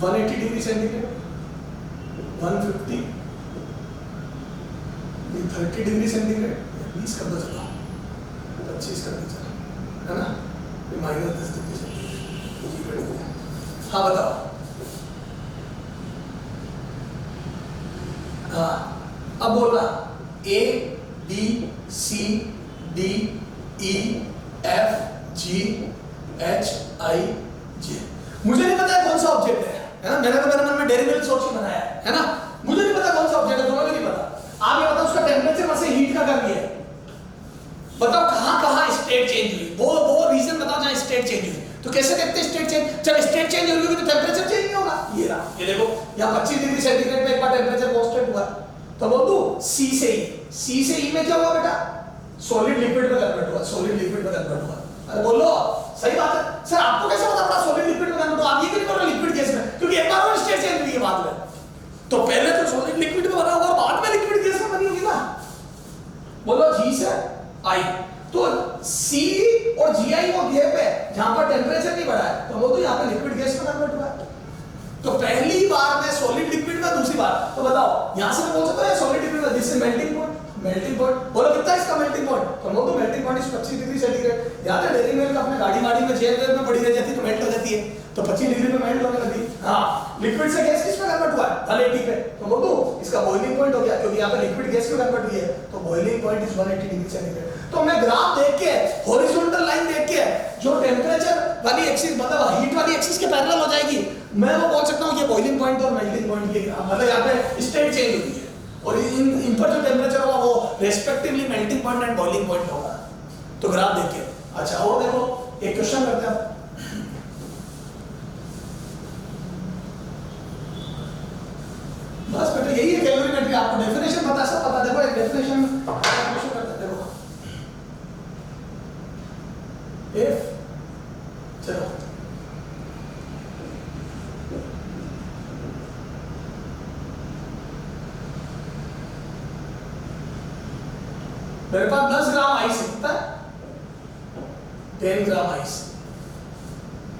180 डिग्री सेंटीग्रेड, 150, 30 डिग्री सेंटीग्रेड, 20 कर दो, चलो 25 कर दो, चलो, है ना, -10 डिग्री सेंटीग्रेड। हाँ बताओ, हाँ अब बोलना A B C D E F G H I J। मुझे नहीं पता कौन सा ऑब्जेक्ट है ना, मैंने तो मेरे मन में डेरी मिल्क सोच के बनाया है ना, मुझे नहीं पता कौन सा ऑब्जेक्ट है, तुम्हें नहीं पता, आप ये बताओ उसका टेम्परेचर वैसे हीट का कर लिया, बताओ कहाँ कहाँ स्टेट चेंज हुई, वो रीजन बताओ जहाँ स्टेट चेंज हुई, तो कैसे देखते हैं स्टेट चेंज? जब स्टेट चेंज होगी तो टेम्परेचर चेंज नहीं होगा, ये रहा, ये देखो यहाँ 25 डिग्री सेंटीग्रेड पे एक बार टेम्परेचर कांस्टेंट हुआ, तो बोल दूं C से E में क्या हुआ बेटा, सॉलिड लिक्विड में कन्वर्ट हुआ, सॉलिड लिक्विड में कन्वर्ट हुआ, अरे बोलो सही बात है। सर आपको कैसे पता पड़ा सॉलिड लिक्विड में कन्वर्ट हुआ? आप ये क्यों कर रहे हो लिक्विड गैस में? क्योंकि एक बार और स्टेट चेंज हुई है बाद में, तो पहले तो सॉलिड लिक्विड में बना हुआ, बाद में लिक्विड गैस में बनी होगी ना, बोलो G से I, तो C और GI वो गैप है जहां पर टेम्परेचर नहीं बढ़ा है, तो वो तो यहाँ पे लिक्विड गैस में कन्वर्ट हुआ है, तो पहली बार में सॉलिड लिक्विड में, दूसरी बार, तो बताओ यहां से मैं बोल सकता हूं सॉलिड लिक्विड में, this is melting point, melting point, बोलो कितना इसका मेल्टिंग पॉइंट, तो वो तो melting point is 25 degree centigrade, याद है डेयरी मिल्क अपने गाड़ी में जेल में पड़ी रह जाती तो मेल्ट हो जाती है, तो 25 डिग्री पे मेल्ट होने लगी, हाँ लिक्विड से गैस किस में कन्वर्ट हुआ है, 180 पे, तो वो तो इसका बॉइलिंग पॉइंट हो गया, क्योंकि यहाँ पे लिक्विड गैस में कन्वर्ट हुई है, तो boiling point is 180 degree centigrade. तो मैं ग्राफ देख के, हॉरिजॉन्टल लाइन देख के, जो टेम्परेचर वाली एक्सिस मतलब हीट वाली एक्सिस के पैरेलल हो जाएगी, मैं वो बोल सकता हूँ ये बॉइलिंग पॉइंट और मेल्टिंग पॉइंट के ग्राफ, मतलब यहाँ पे स्टेट चेंज हुई है, और इन पर जो टेम्परेचर होगा वो respectively melting point and boiling point होगा, तो ग्राफ देख के। अच्छा और देखो एक क्वेश्चन करते हैं, बस बेटा यही है कैलोरीमेट्री, आपको डेफिनेशन पता, सब पता, देखो एक डेफिनेशन करते हैं, देखो इफ, चलो मेरे पास 10 ग्राम आइस है, 10 gram ice,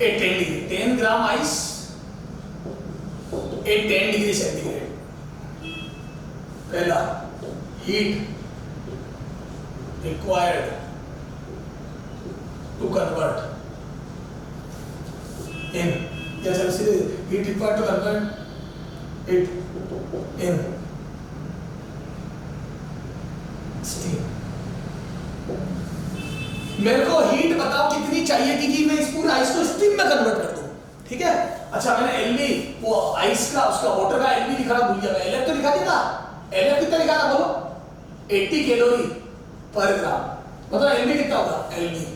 10 gram ice 10 degree centigrade, पहला heat required to convert in, जैसे heat required to convert it in steam. मेरे को हीट बताओ कितनी चाहिए कि मैं इस पूरे आइस को स्टीम में कन्वर्ट कर दूं, ठीक है? अच्छा मैंने एलवी वो आइस का उसका वाटर का एलवी लिखा भूल गया, एलएफ तो लिखा था, एलएफ कितना लिखा था बोलो, 80 कैलोरी पर ग्राम, मतलब एलवी कितना होगा, एलवी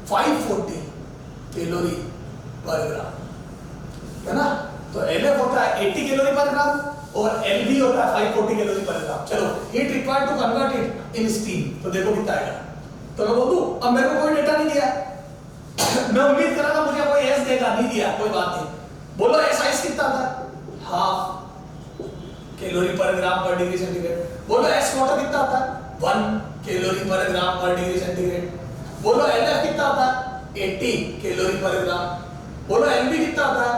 540 कैलोरी पर ग्राम, है ना? तो एलएफ होता है 80 कैलोरी पर ग्राम और एलवी होता है 540 कैलोरी पर ग्राम। चलो heat required to convert it in steam, तो देखो कितना आएगा, तो मैं बोल दूं, अब मेरे को कोई डेटा नहीं दिया मैं उम्मीद कर रहा था मुझे कोई एस देगा, नहीं दिया, कोई बात नहीं, बोलो एस आइस कितना था, हाफ कैलोरी पर ग्राम पर डिग्री सेंटीग्रेड, बोलो एस वाटर कितना था, 1 कैलोरी पर ग्राम पर डिग्री सेंटीग्रेड। बोलो LF कितना होता है 80 कैलोरी पर ग्राम। बोलो LB कितना होता है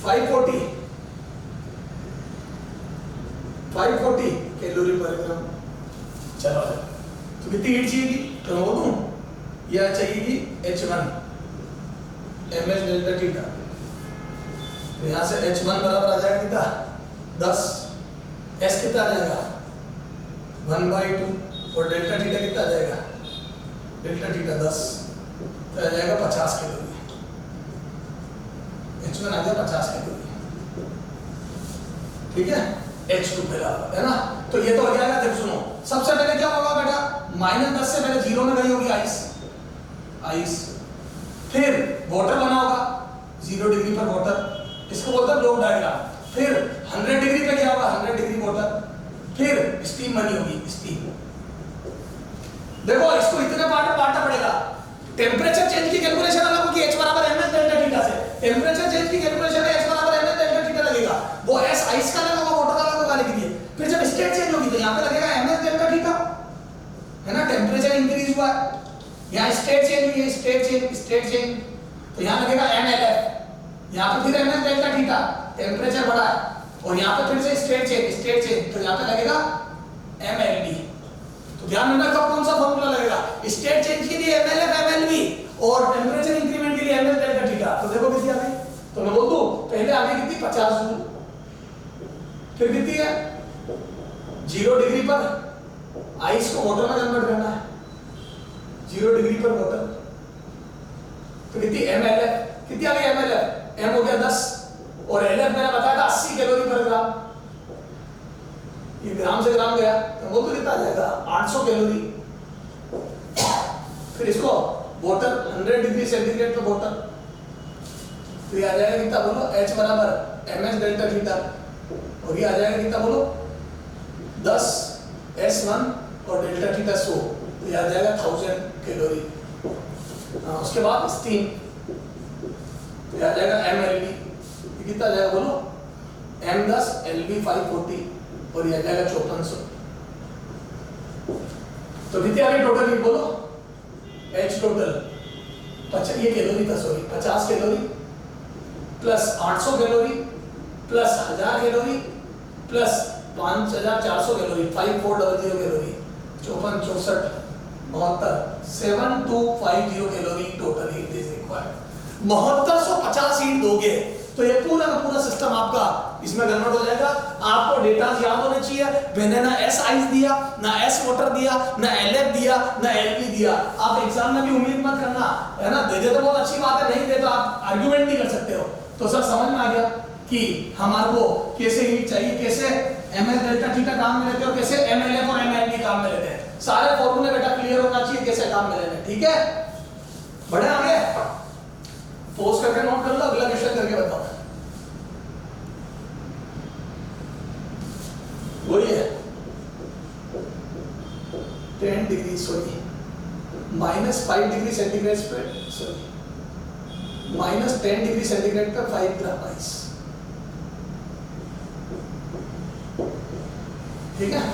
540 कैलोरी पर ग्राम। चलो तो कितनी हीट चाहिएगी तो मैं बोलूं यह चाहिएगी H1 mH डेल्टा थीटा। तो यहाँ से H1 बराबर आ जाएगा कितना 10, S कितना आ जाएगा 1/2 और डेल्टा थीटा कितना आ जाएगा डेल्टा थीटा 10 तो आ जाएगा 50 कैलोरी। H1 आ गया 50 कैलोरी, ठीक है। H2 पहला है ना, तो ये तो हो जाएगा। देखो सुनो, सबसे पहले क्या होगा बेटा, -10 से पहले 0 में गई होगी आइस, फिर वाटर बना होगा 0 डिग्री पर वाटर, इसको बोलते हैं ब्लोक डायग्राम। फिर 100 डिग्री पे क्या होगा 100 डिग्री वाटर, फिर स्टीम बनी होगी स्टीम। देखो इसको इतने पार्ट में बांटना पड़ेगा। टेम्परेचर चेंज की कैलकुलेशन अलग होगी H बराबर mS डेल्टा थीटा से। टेम्परेचर चेंज की कैलकुलेशन है H बराबर mS डेल्टा थीटा लगेगा, वो S आइस का अलग होगा वाटर का अलग होगा लिख दिए। फिर जब स्टेट चेंज होगी तो यहाँ पे लगेगा mS डेल्टा थीटा, है ना। टेम्परेचर इंक्रीज हुआ है, यहाँ स्टेट चेंज हुई है, स्टेट चेंज तो यहाँ लगेगा mLF, यहाँ पे फिर mS डेल्टा थीटा, टेम्परेचर बढ़ा है, और यहाँ पे फिर से स्टेट चेंज तो यहाँ पे लगेगा mLD। तो ध्यान रखना कब कौन सा फॉर्मूला लगेगा, स्टेट चेंज के लिए mLF mLB और टेम्परेचर इंक्रीमेंट के लिए mS डेल्टा थीटा। तो देखो कितनी आ गई, तो मैं बोल दूं पहले आ गई कितनी 50 जूल, फिर कितनी है 0 डिग्री पर आइस को वाटर में कन्वर्ट करना है, 0 डिग्री पर वाटर, तो कितनी mLF कितनी आ गई mLF, m हो गया 10 और LF मैंने बताया था 80 कैलोरी पर ग्राम, ये ग्राम से ग्राम गया तो वो तो कितना आ जाएगा 800 कैलोरी। फिर इसको वाटर 100 डिग्री सेंटीग्रेड पे वाटर, तो ये आ जाएगा कितना बोलो H बराबर mS डेल्टा थीटा, और ये आ जाएगा कितना बोलो 10 S1 और डेल्टा थीटा 100, तो ये आ जाएगा 1000 कैलोरी। उसके बाद स्टीम, तो ये आ जाएगा mLB, ये कितना आ जाएगा बोलो M10 LB 540 और ये आ जाएगा 5400। तो कितनी आ गई टोटल हीट बोलो H टोटल ये कैलोरी था, sorry 50 calorie plus 800 calorie plus 1000 calorie plus 5400 calorie 5400 calorie 54 64 72 7250 calorie total heat is required. 7250 heat दोगे तो ये पूरा का पूरा सिस्टम आपका इसमें कन्वर्ट हो जाएगा। आपको डेटा याद होने चाहिए, मैंने ना S आइस दिया, ना S वाटर दिया, ना LF दिया, ना LB दिया। आप एग्जाम में भी उम्मीद मत करना, है ना, दे दे तो बहुत अच्छी बात है, नहीं दे तो आप आर्गुमेंट नहीं कर सकते हो। तो सर समझ में आ गया कि हमारे को कैसे हीट चाहिए, कैसे mS डेल्टा थीटा काम में लेते हो, कैसे mLF और mLB काम में लेते हैं। सारे फॉर्मूले बेटा क्लियर होना चाहिए कैसे काम में लेने, ठीक है। बढ़े आगे, पोस्ट करके नोट कर लो, अगला क्वेश्चन करके बताओ। वही है 10 डिग्री सॉरी -5 डिग्री सेंटीग्रेड पे, सॉरी -10 डिग्री सेंटीग्रेड पे 5 ग्राम आइस, ठीक है।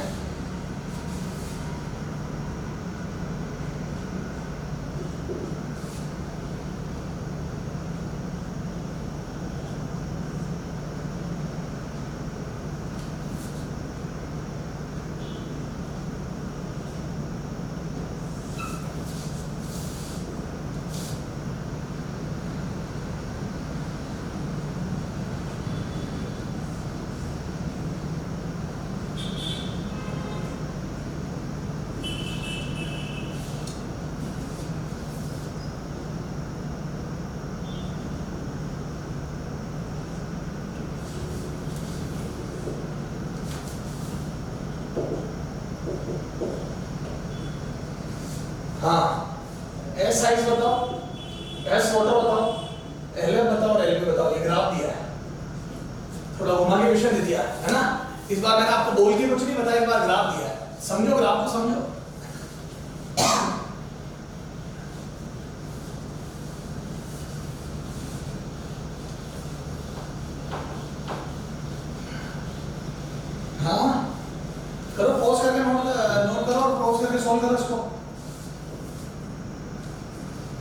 हाँ एस साइज बताओ, एस वाटर बताओ, LF बताओ और LB बताओ। ये ग्राफ दिया है, थोड़ा घुमा के क्वेश्चन दे दिया है ना। इस बार मैंने आपको बोल के कुछ नहीं बताया, इस बार ग्राफ दिया है, समझो ग्राफ को समझो। हाँ करो, पॉज करके नोट करो और पॉज करके सॉल्व करो इसको।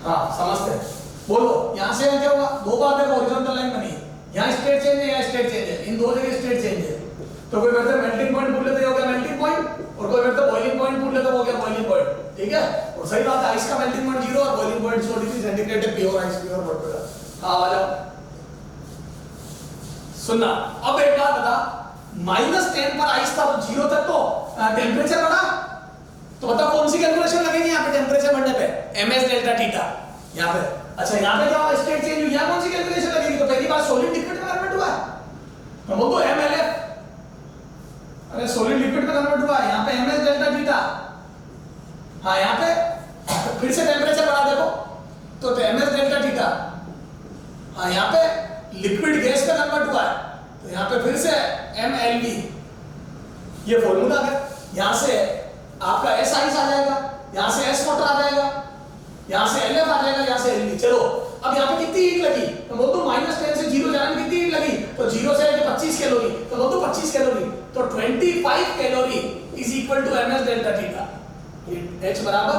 हाँ समझते हैं, बोलो यहाँ से क्या होगा, दो बार देखो हॉरिजॉन्टल लाइन बनी, यहाँ स्ट्रेट चेंज है, यहाँ स्ट्रेट चेंज है, इन दो जगह स्ट्रेट चेंज है। तो कोई कहते हैं मेल्टिंग पॉइंट पूछ लेते हो गया मेल्टिंग पॉइंट, और कोई कहते हैं बॉइलिंग पॉइंट पूछ लेते हो गया बॉइलिंग पॉइंट, ठीक है। और सही बात है, आइस का मेल्टिंग पॉइंट 0 और बॉइलिंग पॉइंट 100 डिग्री सेंटीग्रेड है, प्योर आइस, प्योर वाटर। हाँ आ जाओ सुनना। अब एक बात बता, -10 पर आइस था, 0 तक तो टेम्परेचर बढ़ा, तो बताओ कौन सी कैलकुलेशन लगेगी यहाँ पे टेम्परेचर बढ़ने पे, ms डेल्टा थीटा यहाँ पे। अच्छा यहाँ पे क्या हुआ, स्टेट चेंज हुई, यहाँ कौन सी कैलकुलेशन लगेगी, तो पहली बार सॉलिड लिक्विड में कन्वर्ट हुआ है, मैं बोल दो mlf, अरे सॉलिड लिक्विड में कन्वर्ट हुआ है, यहाँ पे ms डेल्टा थीटा। हाँ यहाँ पे फिर से टेम्परेचर बढ़ा देखो, तो ms डेल्टा थीटा। हाँ यहाँ पे लिक्विड गैस में कन्वर्ट हुआ है, तो यहाँ पे फिर से mlv, ये फॉर्मूला है। यहाँ से आपका s आइस आ जाएगा, यहाँ से s वाटर आ जाएगा, यहाँ से LF आ जाएगा, यहाँ से LV। चलो अब यहाँ पे कितनी हीट लगी, तो बोल दो -10 से 0 जाने में कितनी हीट लगी, तो 0 से लेके 25 कैलोरी, तो बोल दो 25 कैलोरी, तो 25 calorie is equal to ms delta theta. H बराबर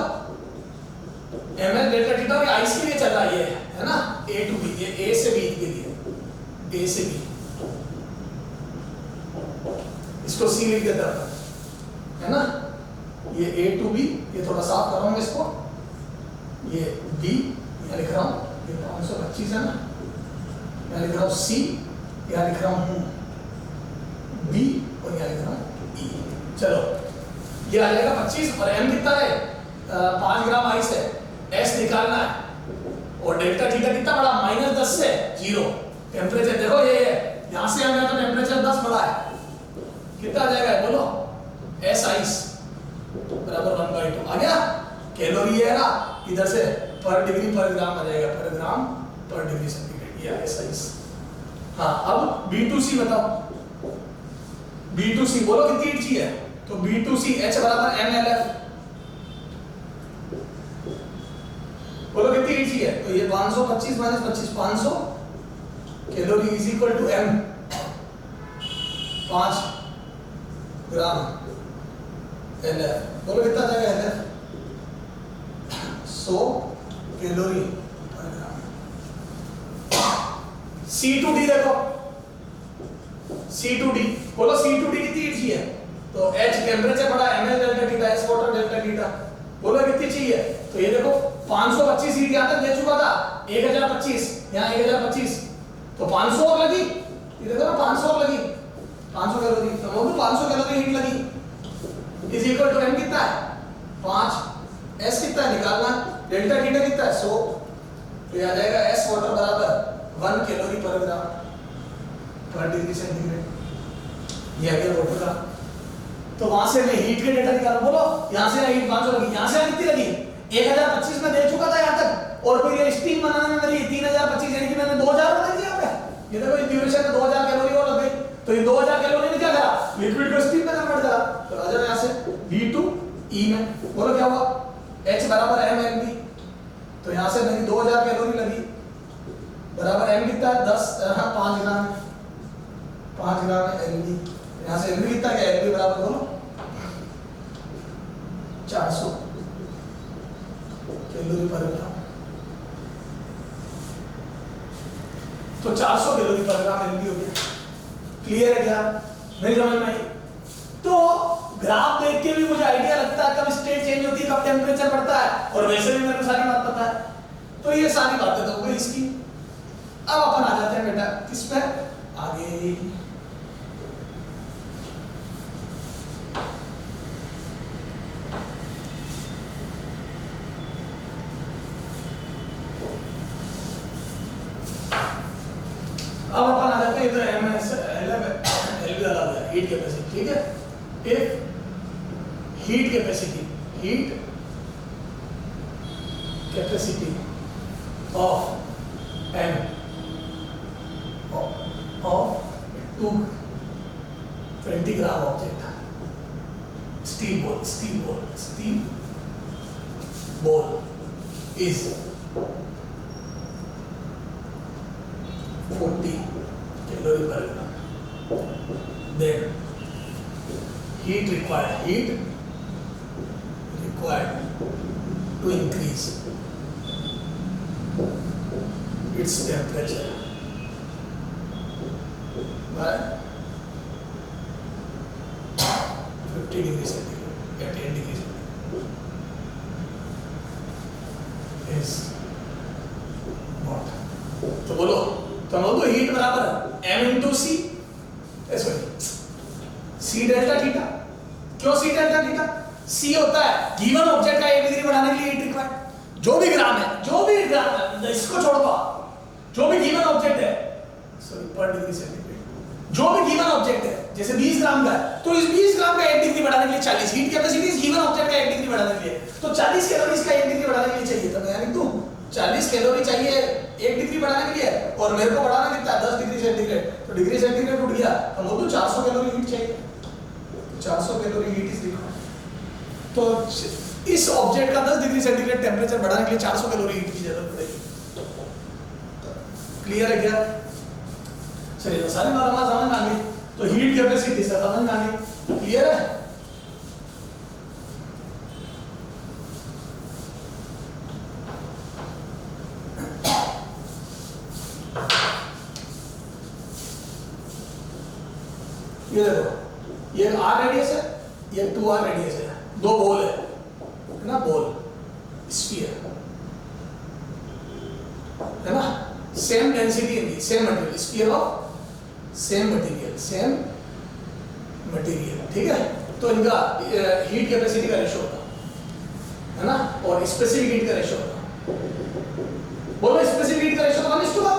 ms डेल्टा थीटा, और आइस के लिए चल रहा है ना, A to B, ये A से B के लिए, A से B, इसको C लिख देता है ना, ये A to B, ये थोड़ा साफ कर रहा हूं इसको, ये B यहाँ लिख रहा हूँ, ये 525 है ना, यहाँ लिख रहा हूँ C, यहाँ लिख रहा हूँ B, और यहाँ लिख रहा हूँ E। चलो ये आ जाएगा 25, और M कितना है, 5 ग्राम आइस है, S निकालना है, और डेल्टा थीटा कितना बढ़ा, -10 से 0। टेम्परेचर देखो ये है, यहाँ से हमें तो टेम्परेचर 10 बढ़ा है, कितना आ जाएगा बोलो, S आइस बराबर 1/2 आ गया। कैलोरी है ना, इधर से पर डिग्री पर ग्राम आ जाएगा, पर ग्राम पर डिग्री सेंटीग्रेड, ये है साइज। हाँ अब B2C बताओ, B2C बोलो कितनी हीट चाहिए, तो B2C H बराबर mLF, बोलो कितनी हीट चाहिए, तो ये 525 - 25 500 calorie is equal to M 5 gram LF, बोलो कितना आ जाएगा LF, 100 कैलोरी पर ग्राम। C2D देखो, C2D बोलो, C2D कितनी हीट चाहिए, तो H टेम्परेचर बढ़ा, ms delta theta, S water delta theta, बोलो कितनी चाहिए, तो ये देखो 525 हीट यहाँ तक दे चुका था, 1025, यहाँ 1025, तो 500 और लगी, ये देखो ना 500 और लगी, 500 कैलोरी, तो बोलो 500 कैलोरी हीट लगी इज इक्वल टू M कितना है 5, S कितना है निकालना, डेल्टा थीटा कितना है 100, तो ये आ जाएगा S वाटर बराबर 1 कैलोरी पर ग्राम पर डिग्री सेंटीग्रेड, ये आ गया वाटर का। तो वहां से मैं हीट के डेटा निकाला, बोलो यहाँ से हीट 500 लगी, यहाँ से कितनी लगी 1025 में दे चुका था यहाँ तक, और फिर ये स्टीम बनाने में मेरी 3025, यानी कि मैंने 2000 बना दिया पे, ये देखो इस ड्यूरेशन में 2000 कैलोरी और लग गई, तो ये 2000 कैलोरी ने क्या करा, लिक्विड को स्टीम में कन्वर्ट करा। तो आ जाओ यहाँ से B2E में, बोलो क्या हुआ, H बराबर mLV, तो यहाँ से मेरी 2000 कैलोरी लगी बराबर M कितना है 10, 5 ग्राम, 5 ग्राम है LV, यहाँ से LV कितना है, LV बराबर बोलो 400 कैलोरी पर ग्राम, तो 400 कैलोरी पर ग्राम LV हो गया। क्लियर है क्या, नहीं समझ में आई? तो ग्राफ देख के भी मुझे आइडिया लगता है कब स्टेट चेंज होती है, कब टेम्परेचर बढ़ता है, और वैसे भी मेरे को सारी बात पता है, तो ये सारी बातें तो हो गई इसकी। अब अपन आ जाते हैं बेटा किस पे आगे, अब अपन आ जाते हैं इधर MS LV अलग है, हीट कैपेसिटी, ठीक है। If heat capacity of M of 220 gram object, steel ball is 40 calorie per gram, then heat required its temperature by 50 degrees centigrade या 10 degrees is what? तो बोलो हीट बराबर m into c sorry c delta theta. क्यों c delta theta? c होता है given object का 1 degree बढ़ाने के लिए हीट रिक्वायर्ड। जो भी ग्राम है इसको छोड़ दो, जो भी गिवन ऑब्जेक्ट है सॉरी पर डिग्री सेंटीग्रेड, जो भी गिवन ऑब्जेक्ट है जैसे 20 ग्राम का है तो इस 20 ग्राम का 1 डिग्री बढ़ाने के लिए 40 हीट कैपेसिटी इस गिवन ऑब्जेक्ट का 1 डिग्री बढ़ाने के लिए, तो 40 कैलोरीज का 1 डिग्री बढ़ाने के लिए चाहिए। तो मैं लिख दूं 40 कैलोरी चाहिए 1 डिग्री बढ़ाने के लिए और मेरे को बढ़ाना कितना है 10 डिग्री सेंटीग्रेड, तो डिग्री सेंटीग्रेड उठ गया तो बोल दूं 400 कैलोरी हीट चाहिए, तो 400 कैलोरी हीट इज रिक्वायर्ड। तो इस ऑब्जेक्ट का 10 डिग्री सेंटीग्रेड टेंपरेचर बढ़ाने के लिए 400 कैलोरी हीट की जरूरत पड़ेगी। क्लियर है क्या? चलिए तो सारी मालूमात समझ में आ गई, तो हीट कैपेसिटी से समझ में आ गई। क्लियर है? ये देखो ये आर रेडियस है, ये 2r रेडियस है, दो बॉल है ना, बॉल स्फीयर है ना, सेम डेंसिटी इनकी, same material, sphere of same material, ठीक है। तो इनका हीट कैपेसिटी का रेशियो होता है ना, और स्पेसिफिक हीट का रेशियो होता। बोलो स्पेसिफिक हीट का रेशियो 1:1।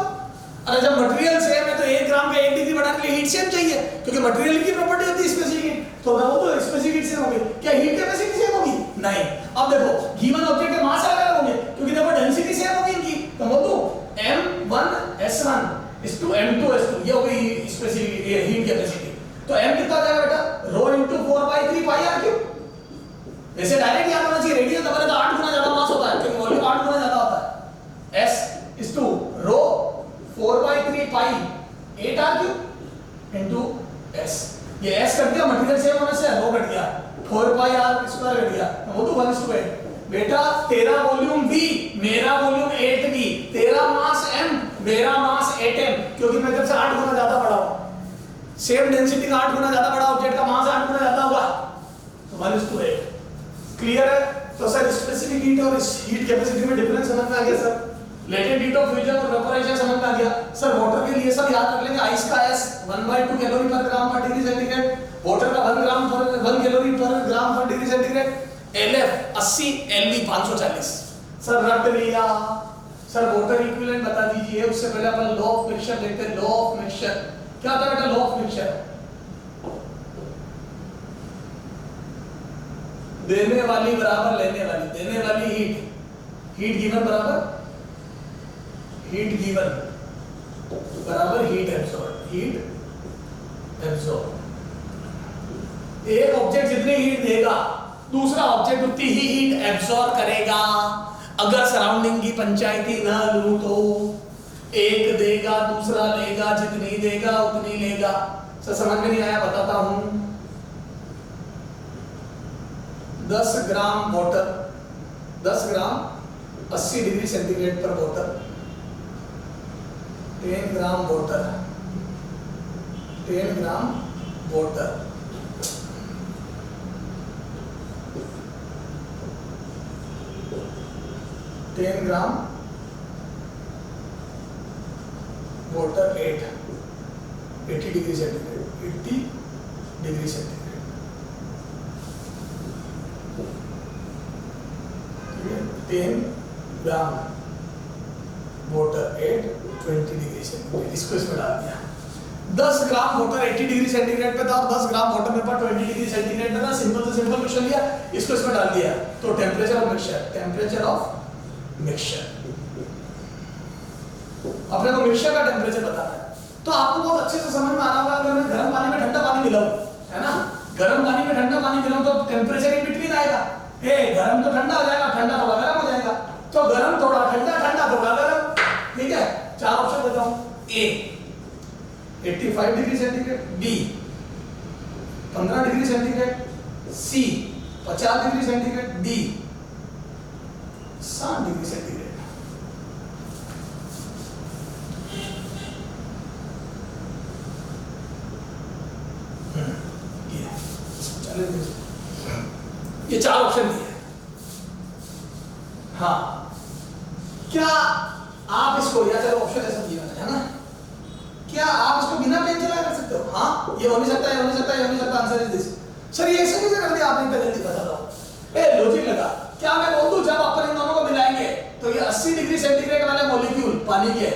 अरे जब मटेरियल सेम है तो 1 ग्राम का 1 डिग्री बढ़ाने के लिए हीट सेम चाहिए, क्योंकि मटेरियल की प्रॉपर्टी होती है स्पेसिफिक हीट। तो मैं वो तो स्पेसिफिक हीट सेम होगी, क्या हीट कैपेसिटी सेम होगी? नहीं। अब देखो गिवन ऑब्जेक्ट के मास अलग होंगे, क्योंकि देखो डेंसिटी सेम होगी इनकी, तो मैं बोलूं m1s1 is to m2s2, ये हो गई स्पेसिफिक हीट कैपेसिटी। तो m कितना आ जाएगा बेटा? rho into 4/3 pi r cube. वैसे डायरेक्ट याद होना चाहिए, रेडियस दबाने तो 8 गुना ज्यादा मास होता है, क्योंकि वॉल्यूम 8 गुना ज्यादा होता है। s is to rho 4/3 pi 8r cube into s। ये s कट गया, मटेरियल सेम होने से rho कट गया, 4 pi r स्क्वायर कट गया, वो तो 1:8। बेटा तेरा वॉल्यूम v, मेरा वॉल्यूम 8v, तेरा मास m, मेरा मास 8m, क्योंकि मैं जब से 8 गुना ज्यादा बड़ा हूं, सेम डेंसिटी का 8 गुना ज्यादा बड़ा ऑब्जेक्ट का मास 8 गुना ज्यादा होगा, तो 1:8। क्लियर है? तो सर स्पेसिफिक हीट और हीट कैपेसिटी में डिफरेंस समझ में आ गया sir? Latent heat of fusion और वेपोराइजेशन समझ में आ गया सर? वाटर के लिए सब याद रख लेंगे, आइस का s 1/2 कैलोरी पर ग्राम पर डिग्री सेंटीग्रेड, वाटर का 1 कैलोरी पर ग्राम पर degree centigrade, LF 80, LV 540। Sir रट लिया सर, वाटर इक्विवेलेंट बता दीजिए, उससे पहले अपन लॉ ऑफ मिक्सचर देखते हैं। लॉ ऑफ मिक्सचर क्या होता है बेटा? लॉ ऑफ मिक्सचर देने वाली बराबर लेने वाली, देने वाली हीट गिवन बराबर हीट गिवन बराबर हीट एब्सॉर्ब। एक ऑब्जेक्ट जितनी हीट देगा दूसरा ऑब्जेक्ट उतनी ही हीट एब्सॉर्ब करेगा। अगर सराउंडिंग की पंचायती ना लूं तो एक देगा दूसरा लेगा, जितनी देगा उतनी लेगा। सर समझ में नहीं आया? बताता हूं। 10 ग्राम वाटर, 10 ग्राम 80 डिग्री सेंटीग्रेड पर water, 10 gram water, 10 gram water, 10 gram water 80 degree centigrade, 80 degree centigrade, 10 gram water 20 degree centigrade, इसको इसमें डाल दिया। 10 ग्राम वाटर 80 डिग्री सेंटीग्रेड पे था और 10 ग्राम वाटर में पर 20 डिग्री सेंटीग्रेड पे था। सिंपल से सिंपल मिक्सचर लिया, इसको इसमें डाल दिया, तो टेम्परेचर ऑफ मिक्सचर अपने को मिक्सचर का टेम्परेचर बताना है। तो आपको बहुत अच्छे से समझ में आ रहा होगा, अगर मैं गर्म पानी में ठंडा पानी मिलाऊं, है ना, गर्म पानी में ठंडा पानी मिलाऊं तो टेम्परेचर इन बिटवीन आएगा। गर्म तो ठंडा हो जाएगा, ठंडा थोड़ा गर्म हो जाएगा, तो गर्म थोड़ा ठंडा, ठंडा थोड़ा गर्म। ठीक है, 4 ऑप्शन देता हूं। A 85 degree centigrade, B 15 degree centigrade, C 50 degree centigrade, D 60 degree centigrade. ये 4 ऑप्शन दिए। हाँ, क्या आप इसको, या चलो ऑप्शन ऐसा दिया है ना, क्या आप इसको बिना पेन चला कर सकते हो? हाँ, ये हो नहीं सकता, ये हो नहीं सकता, ये हो नहीं सकता, आंसर इज दिस। सर ये ऐसे कैसे कर दिया आपने? इतना जल्दी बता दो। ए लॉजिक लगा। क्या मैं बोल दूं जब अपन इन दोनों को मिलाएंगे तो ये 80 डिग्री सेंटीग्रेड वाले मॉलिक्यूल पानी के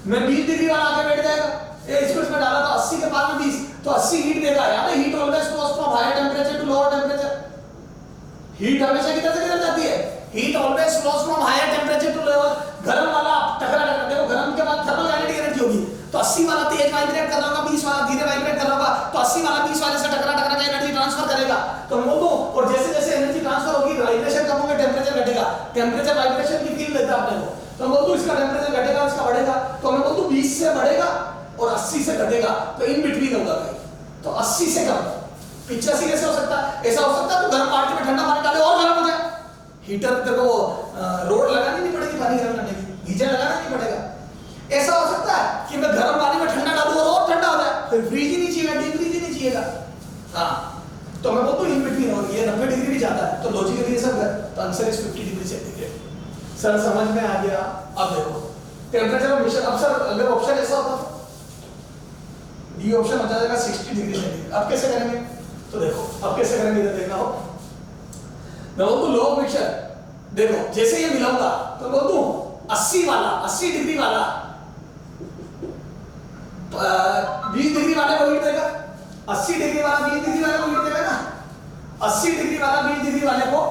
मैं 20 डिग्री वाला आके बैठ जाएगा। ए इसको इसमें डाला तो 80 के बाद में 20 तो 80 हीट देगा। याद है heat always flows from higher temperature to lower temperature. Heat हमेशा किधर से किधर जाती है? Heat always flows from higher temperature to lower. गर्म वाला टकरा टकरा, देखो गर्म के बाद थर्मल काइनेटिक एनर्जी होगी तो 80 वाला तेज वाइब्रेट कर रहा होगा, 20 वाला धीरे वाइब्रेट कर रहा होगा तो 80 वाला 20 वाले से टकरा टकरा के एनर्जी ट्रांसफर करेगा। तो मैं बोलूं और जैसे जैसे एनर्जी ट्रांसफर होगी वाइब्रेशन कम होगा, टेंपरेचर घटेगा। टेंपरेचर वाइब्रेशन की फील देता है अपने को। तो मैं बोलूं इसका टेंपरेचर घटेगा, इसका बढ़ेगा। तो मैं बोलूं 20 से बढ़ेगा और 80 से घटेगा तो इन बिटवीन होगा कहीं। तो 80 से कम 85 कैसे हो सकता है? ऐसा हो सकता है तो गर्म पार्टी में ठंडा पानी डाले और गर्म हो जाए। हीटर तेरे को रोड लगानी नहीं पड़ेगी पानी गर्म करने की, गीजर लगाना नहीं पड़ेगा। ऐसा हो सकता है कि मैं गर्म पानी में ठंडा डालूं और ठंडा हो जाए, फिर फ्रीज ही नहीं चाहिए, डीप फ्रीज ही नहीं चाहिएगा। हाँ, तो मैं बोलता हूं इन बिटवीन और ये 90 डिग्री भी जाता है तो लॉजिकली ये सब है। तो answer is 50 degree centigrade. Sir समझ में आ गया? अब देखो टेंपरेचर ऑफ मिक्सचर। अब सर अगर ऑप्शन ऐसा होता डी ऑप्शन हो जाएगा 60 डिग्री सेंटीग्रेड। अब कैसे करेंगे? तो देखो अब कैसे करेंगे इधर देखना हो। मैं बोलता हूं लो ऑफ मिक्सचर, देखो जैसे ये मिलाऊंगा तो बोलता हूं 80 वाला 80 डिग्री वाला 20 डिग्री वाले को हीट देगा। 80 डिग्री वाला 20 डिग्री वाले को हीट देगा ना। 80 डिग्री वाला 20 डिग्री वाले को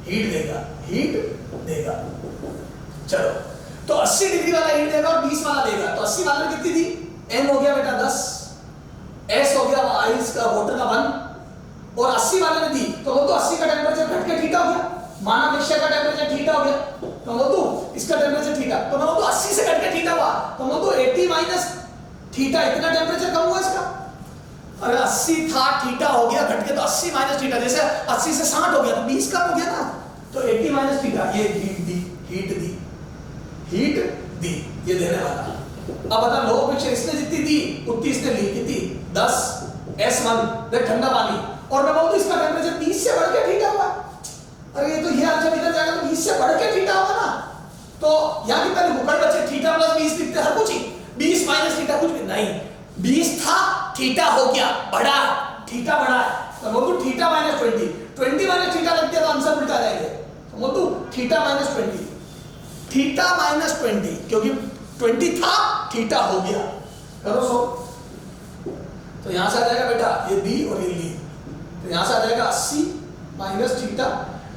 हीट देगा, हीट देगा। चलो तो 80 डिग्री वाला हीट देगा और 20 वाला देगा। तो 80 वाले में कितनी थी? m हो गया बेटा 10, s हो गया आइस का वाटर का 1 और 80 वाले में थी तो वो तो 80 का टेंपरेचर घट के थीटा हो गया। माना मिक्सचर का टेंपरेचर थीटा हो गया तो वो तो इसका टेंपरेचर थीटा, तो वो तो 80 से घट के थीटा हुआ तो वो तो 80 माइनस थीटा, इतना टेंपरेचर कम हुआ इसका। अरे 80 था, थीटा हो गया घट के तो 80 माइनस थीटा, जैसे 80 से 60 हो गया तो 20 कम हो गया ना। तो 80 माइनस थीटा, ये हीट दी, हीट दी, हीट दी, ये देने वाला। अब बता लो मिक्सचर इसने जितनी दी उतनी इसने ली, कितनी? 10 S1 देख ठंडा पानी। और मैं बोलूं इसका टेंपरेचर 20 से बढ़ के थीटा हुआ। अरे ये तो ये जब इधर जाएगा तो 20 से बढ़ के थीटा होगा ना। तो यहां कितना लिखूं? कल बच्चे थीटा प्लस 20 लिखते हर कुछ ही, 20 माइनस थीटा कुछ भी नहीं। 20 था, थीटा हो गया, बढ़ा, थीटा बढ़ा है तो बोल दूं थीटा माइनस 20, 20 माइनस थीटा लिख दिया तो आंसर उल्टा जाएगा। तो बोल दूं थीटा माइनस 20, थीटा माइनस 20 क्योंकि 20 था, थीटा हो गया। करो सो। तो यहां से आ जाएगा बेटा ये बी और ये ली। तो यहां से आ जाएगा 80 minus theta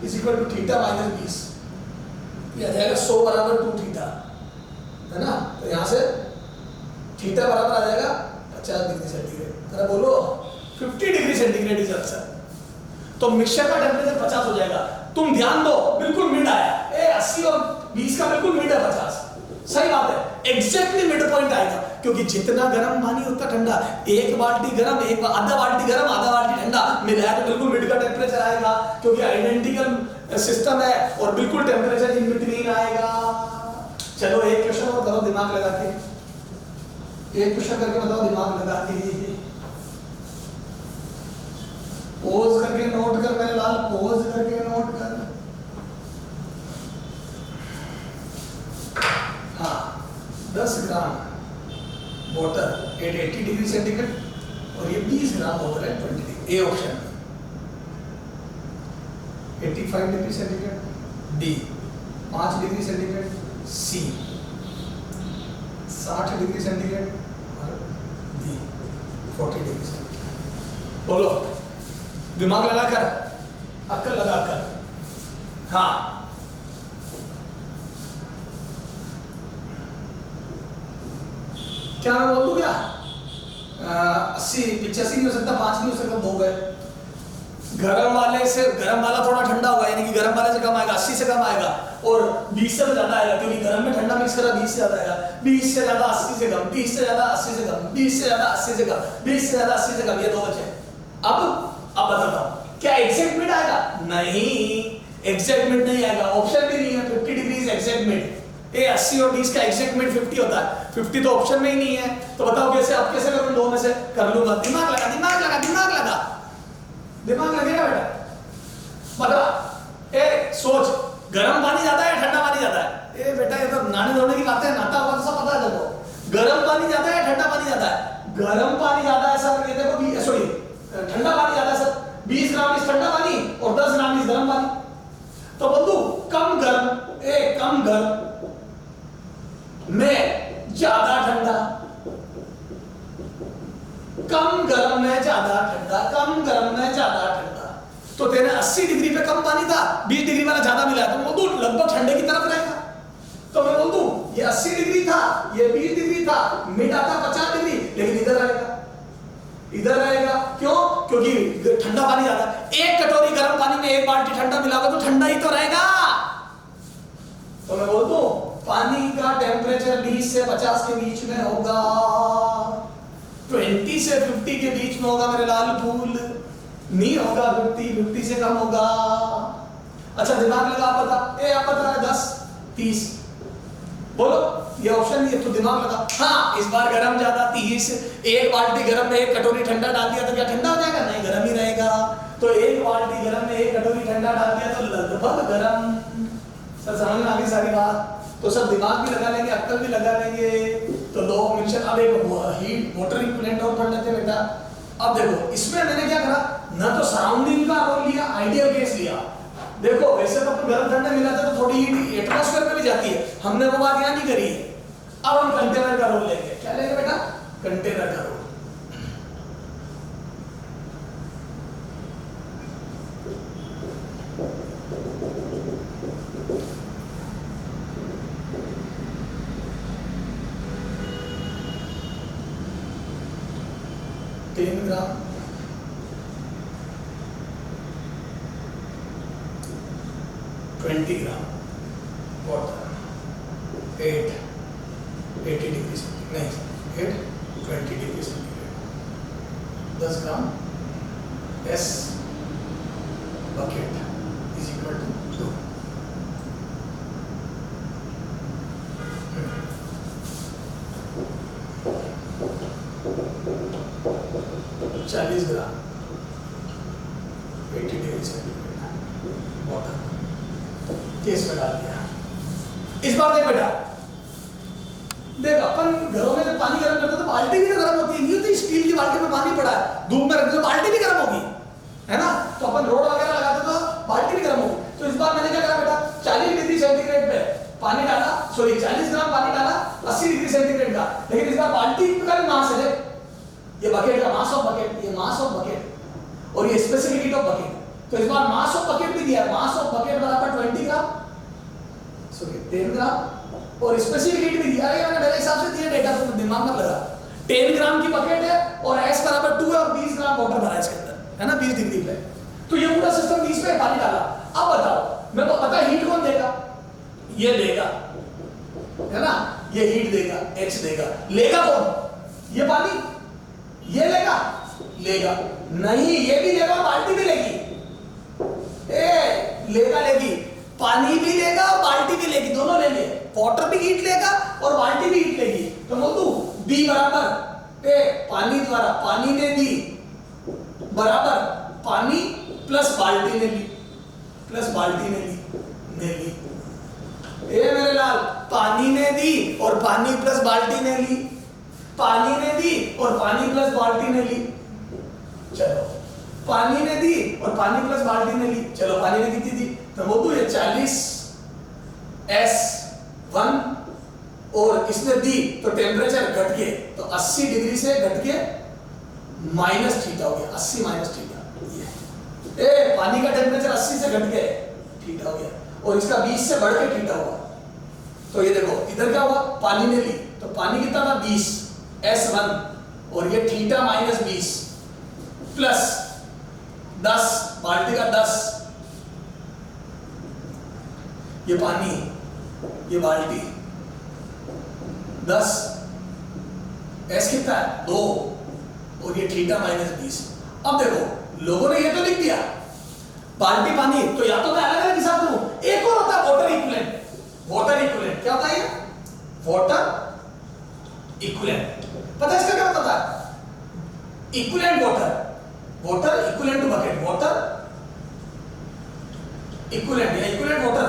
is equal to theta minus 20। ये आ जाएगा 100 बराबर 2 थीटा, है ना। तो यहां से थीटा बराबर आ जाएगा 50 डिग्री सेंटीग्रेड। अरे बोलो 50 डिग्री सेंटीग्रेड इज आंसर। तो मिक्सचर का टेंपरेचर 50 हो जाएगा। तुम ध्यान दो बिल्कुल मिड आया, ए 80 और 20 का बिल्कुल मिड है 50। सही बात है, एग्जैक्टली मिड पॉइंट आएगा क्योंकि जितना गर्म पानी उतना ठंडा। एक बाल्टी गर्म, एक आधा बाल्टी गर्म, आधा बाल्टी ठंडा मिलाया तो बिल्कुल मिड का टेंपरेचर आएगा क्योंकि आइडेंटिकल सिस्टम है और बिल्कुल टेंपरेचर इन बिटवीन आएगा। चलो एक क्वेश्चन और करो दिमाग लगा के, एक क्वेश्चन करके बताओ दिमाग लगा के। पोज करके नोट कर मेरे लाल, पोज करके नोट कर। हाँ 10 gram water at 80 degree centigrade और ये 20 ग्राम वाटर है 20 degree. A option 85 degree centigrade, D 5 degree centigrade, C 60 degree centigrade और डी 40 डिग्री सेंटीग्रेड। बोलो दिमाग लगाकर, अक्ल लगाकर। हाँ क्या मैं बोल दूं क्या? 80 85 नहीं हो सकता, 5 नहीं हो सकता, 2 गए। गर्म वाले से गर्म वाला थोड़ा ठंडा होगा यानी कि गर्म वाले से कम आएगा, 80 से कम आएगा और 20 से ज्यादा आएगा क्योंकि गर्म में ठंडा मिक्स करा 20 से ज्यादा आएगा। 20 से ज्यादा 80 से कम, 20 से ज्यादा 80 से कम, 20 से ज्यादा 80 से कम, 20 से ज्यादा 80 से कम, ये 2 बचे। अब बताता हूं क्या एग्जैक्ट मिड आएगा? नहीं, एग्जैक्ट मिड नहीं आएगा। ऑप्शन भी नहीं है 50 डिग्री इज एग्जैक्ट मिड। ये 80 और 20 का एग्जैक्ट मिड 50 होता है, 50 तो ऑप्शन में ही नहीं है। तो बताओ कैसे? अब कैसे करूं? 2 में से कर लूंगा। दिमाग लगा, दिमाग लगा, दिमाग लगा, दिमाग लगेगा बेटा। बता ए सोच, गर्म पानी ज्यादा है ठंडा पानी ज्यादा है? ए बेटा ये तो नहाने धोने की बातें, नहाता होगा तो सब पता है तेरे को। गर्म पानी ज्यादा है ठंडा पानी ज्यादा है? गर्म पानी ज्यादा है सर, ये देखो सॉरी ठंडा पानी ज्यादा है सर। 20 ग्राम इस ठंडा पानी और 10 ग्राम इस गर्म पानी। तो बंधु कम गर्म में ज्यादा ठंडा, कम गर्म में ज्यादा ठंडा, कम गर्म में ज्यादा ठंडा। तो तेरे 80 डिग्री पे कम पानी था, 20 डिग्री वाला ज्यादा मिला, तो बोल दूं लगभग ठंडे की तरफ रहेगा। तो मैं बोल दूं ये 80 डिग्री था, ये 20 डिग्री था, मिड आता 50 डिग्री, लेकिन इधर रहेगा। क्यों? क्योंकि ठंडा पानी ज्यादा। एक कटोरी गर्म पानी में एक बाल्टी ठंडा मिलाओगे तो ठंडा ही तो रहेगा। तो मैं बोल दूं पानी का टेम्परेचर 20 से 50 के बीच में होगा, 20 से 50 के बीच में होगा मेरे लाल फूल, नहीं होगा 50 से कम होगा। अच्छा दिमाग लगा, आप बता, आप बता रहे 10 30, बोलो ये ऑप्शन ये तो दिमाग लगा। हाँ इस बार गरम ज्यादा 30, एक बाल्टी गरम में एक कटोरी ठंडा डाल दिया तो क्या ठंडा हो जाएगा? नहीं, गरम ही रहेगा। तो एक बाल्टी गरम में एक कटोरी ठंडा डाल दिया तो लगभग गरम। सर समझ में आ गई सारी बात? तो सब दिमाग भी लगा लेंगे, अक्ल भी लगा लेंगे। तो लो मिशन, अब एक हीट वाटर इक्विवेलेंट और पढ़ लेते बेटा। अब देखो इसमें मैंने क्या करा, ना तो सराउंडिंग का रोल लिया, आइडियल केस लिया। देखो वैसे तो गर्म ठंडा मिलाता है तो थोड़ी हीट एटमॉस्फेयर में भी जाती है, हमने वो बात यहाँ नहीं करी है। अब हम कंटेनर का रोल लेंगे। क्या लेंगे बेटा? कंटेनर का role. Gram 20 gram water, 80 degree centigrade, नहीं 20 degree centigrade, 10 gram S bucket is equal to 2। Gram 80 degree centigrade water case में डाल दिया। इस बार देख बेटा, देख अपन घरों में जब पानी गर्म करते तो बाल्टी भी तो गर्म होती है, नहीं होती स्टील की बाल्टी में पानी पड़ा है, धूप में रख दो बाल्टी भी गर्म होगी, है ना? तो अपन रोड वगैरह लगाते तो बाल्टी भी गर्म होगी। तो इस बार मैंने क्या करा बेटा, 40 डिग्री सेंटीग्रेड पे पानी डाला, सॉरी 40 ग्राम पानी डाला 80 डिग्री सेंटीग्रेड का, लेकिन इस बार बाल्टी का भी मास है, ये बकेट का मास ऑफ बकेट, ये मास ऑफ बकेट और ये स्पेसिफिक हीट ऑफ बकेट। तो इस बार मास ऑफ बकेट भी दिया, मास ऑफ बकेट बराबर 20 ग्राम, सॉरी 10 ग्राम और स्पेसिफिक हीट भी दिया है। मैंने मेरे हिसाब से दिया डेटा, तो दिमाग मत लगा। 10 ग्राम की बकेट है और S बराबर 2 है और 20 ग्राम वाटर भरा है इसके अंदर, है ना, 20 डिग्री पे। तो ये पूरा सिस्टम 20 पे पानी डाला। अब बताओ मेरे को पता है हीट कौन देगा, ये देगा, है ना, ये हीट देगा, H देगा, लेगा कौन? ये पानी, ये लेगा नहीं, ये भी लेगा और बाल्टी भी लेगी, लेगी, पानी भी लेगा और बाल्टी भी लेगी, दोनों लेंगे, वाटर भी हीट लेगा और बाल्टी भी हीट लेगी। तो बोल दू B बराबर पानी द्वारा पानी ने दी बराबर पानी प्लस बाल्टी ने ली, मेरे लाल, पानी ने दी और पानी प्लस बाल्टी ने ली, पानी ने दी और पानी प्लस बाल्टी ने ली। चलो पानी ने दी और पानी प्लस बाल्टी ने ली। चलो पानी ने कितनी दी, तो वो तो ये 40 S1 और इसने दी तो टेम्परेचर घट के, तो 80 डिग्री से घट के माइनस थीटा हो गया, 80 माइनस थीटा। पानी का टेम्परेचर 80 से घट के थीटा हो गया और इसका 20 से बढ़ के थीटा हुआ। तो ये देखो इधर क्या हुआ, पानी ने ली तो पानी कितना था 20 S1 और ये थीटा माइनस 20 प्लस 10, बाल्टी का 10, ये पानी, ये बाल्टी 10, S कितना है 2 और ये थीटा माइनस 20। अब देखो लोगों ने ये तो लिख दिया बाल्टी पानी, तो या तो मैं अलग अलग हिसाब करूं, एक और होता है वाटर इक्विवेलेंट। क्या होता है ये? Water equivalent. पता है इसका क्या होता है? Equivalent water equivalent to bucket, water equivalent या इक्विवेलेंट वाटर,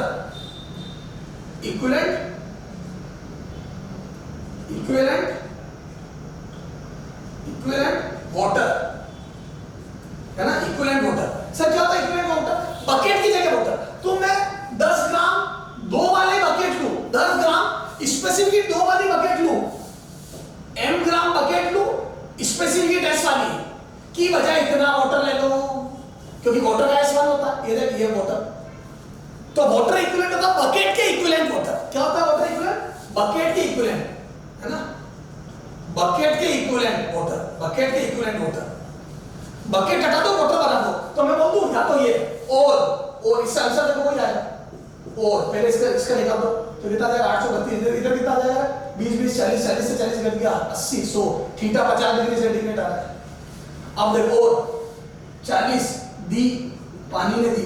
इक्विवेलेंट वाटर है ना, इक्विवेलेंट वाटर। सर क्या होता है इक्विवेलेंट वाटर? बकेट की जगह वाटर। तो मैं 10 ग्राम 2 वाले बकेट लूं, 10 ग्राम स्पेसिफिक 2 वाली बकेट लूं, m ग्राम बकेट लूं स्पेसिफिक S वाली की बजाय इतना वाटर ले लो, क्योंकि वाटर का S1 होता है। ये देख ये वाटर, तो वाटर इक्विवेलेंट होता है बकेट के इक्विवेलेंट वाटर। क्या होता है वाटर इक्विवेलेंट? बकेट के इक्विवेलेंट है ना, बकेट के इक्विवेलेंट वाटर, बकेट के इक्विवेलेंट वाटर। बकेट हटा दो वाटर बना दो, तो मैं बोल दूं या तो ये और इससे आंसर देखो वही आएगा। और पहले इसका निकाल दो तो कितना आ जाएगा 832, इधर कितना आ जाएगा 20 20 40 40 से 40 घट गया 80 100, थीटा 50 डिग्री सेंटीग्रेड आ रहा है। अब देखो 40 दी, पानी ने दी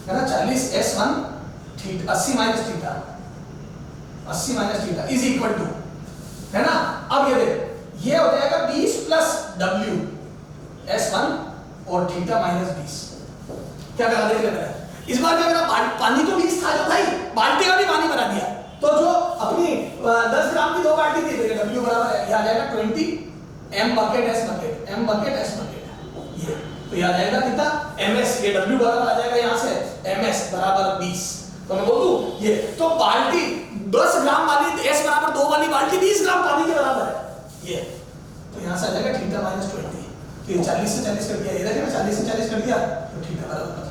है ना, 40 S1 theta 80 minus theta is equal to है ना। अब ये देख ये हो जाएगा 20 प्लस W S1 और थीटा माइनस 20। क्या करा देगा मैंने इस बार? क्या मेरा पानी तो 20 था जो भाई, बाल्टी का भी पानी बना दिया। तो जो अपनी 10 ग्राम की 2 बाल्टी थी, W बराबर है ये आ जाएगा 20 M बकेट S बकेट ये, तो ये आ जाएगा कितना MS, ये W बराबर आ जाएगा यहाँ से MS बराबर 20। तो मैं बोल दूं ये तो बाल्टी 10 ग्राम वाली S बराबर 2 वाली बाल्टी 20 ग्राम पानी के बराबर है ये। तो यहाँ से आ जाएगा थीटा माइनस 20, तो 40 से 40 कर दिया, ये देखिए 40 से 40 कर दिया तो थीटा बराबर।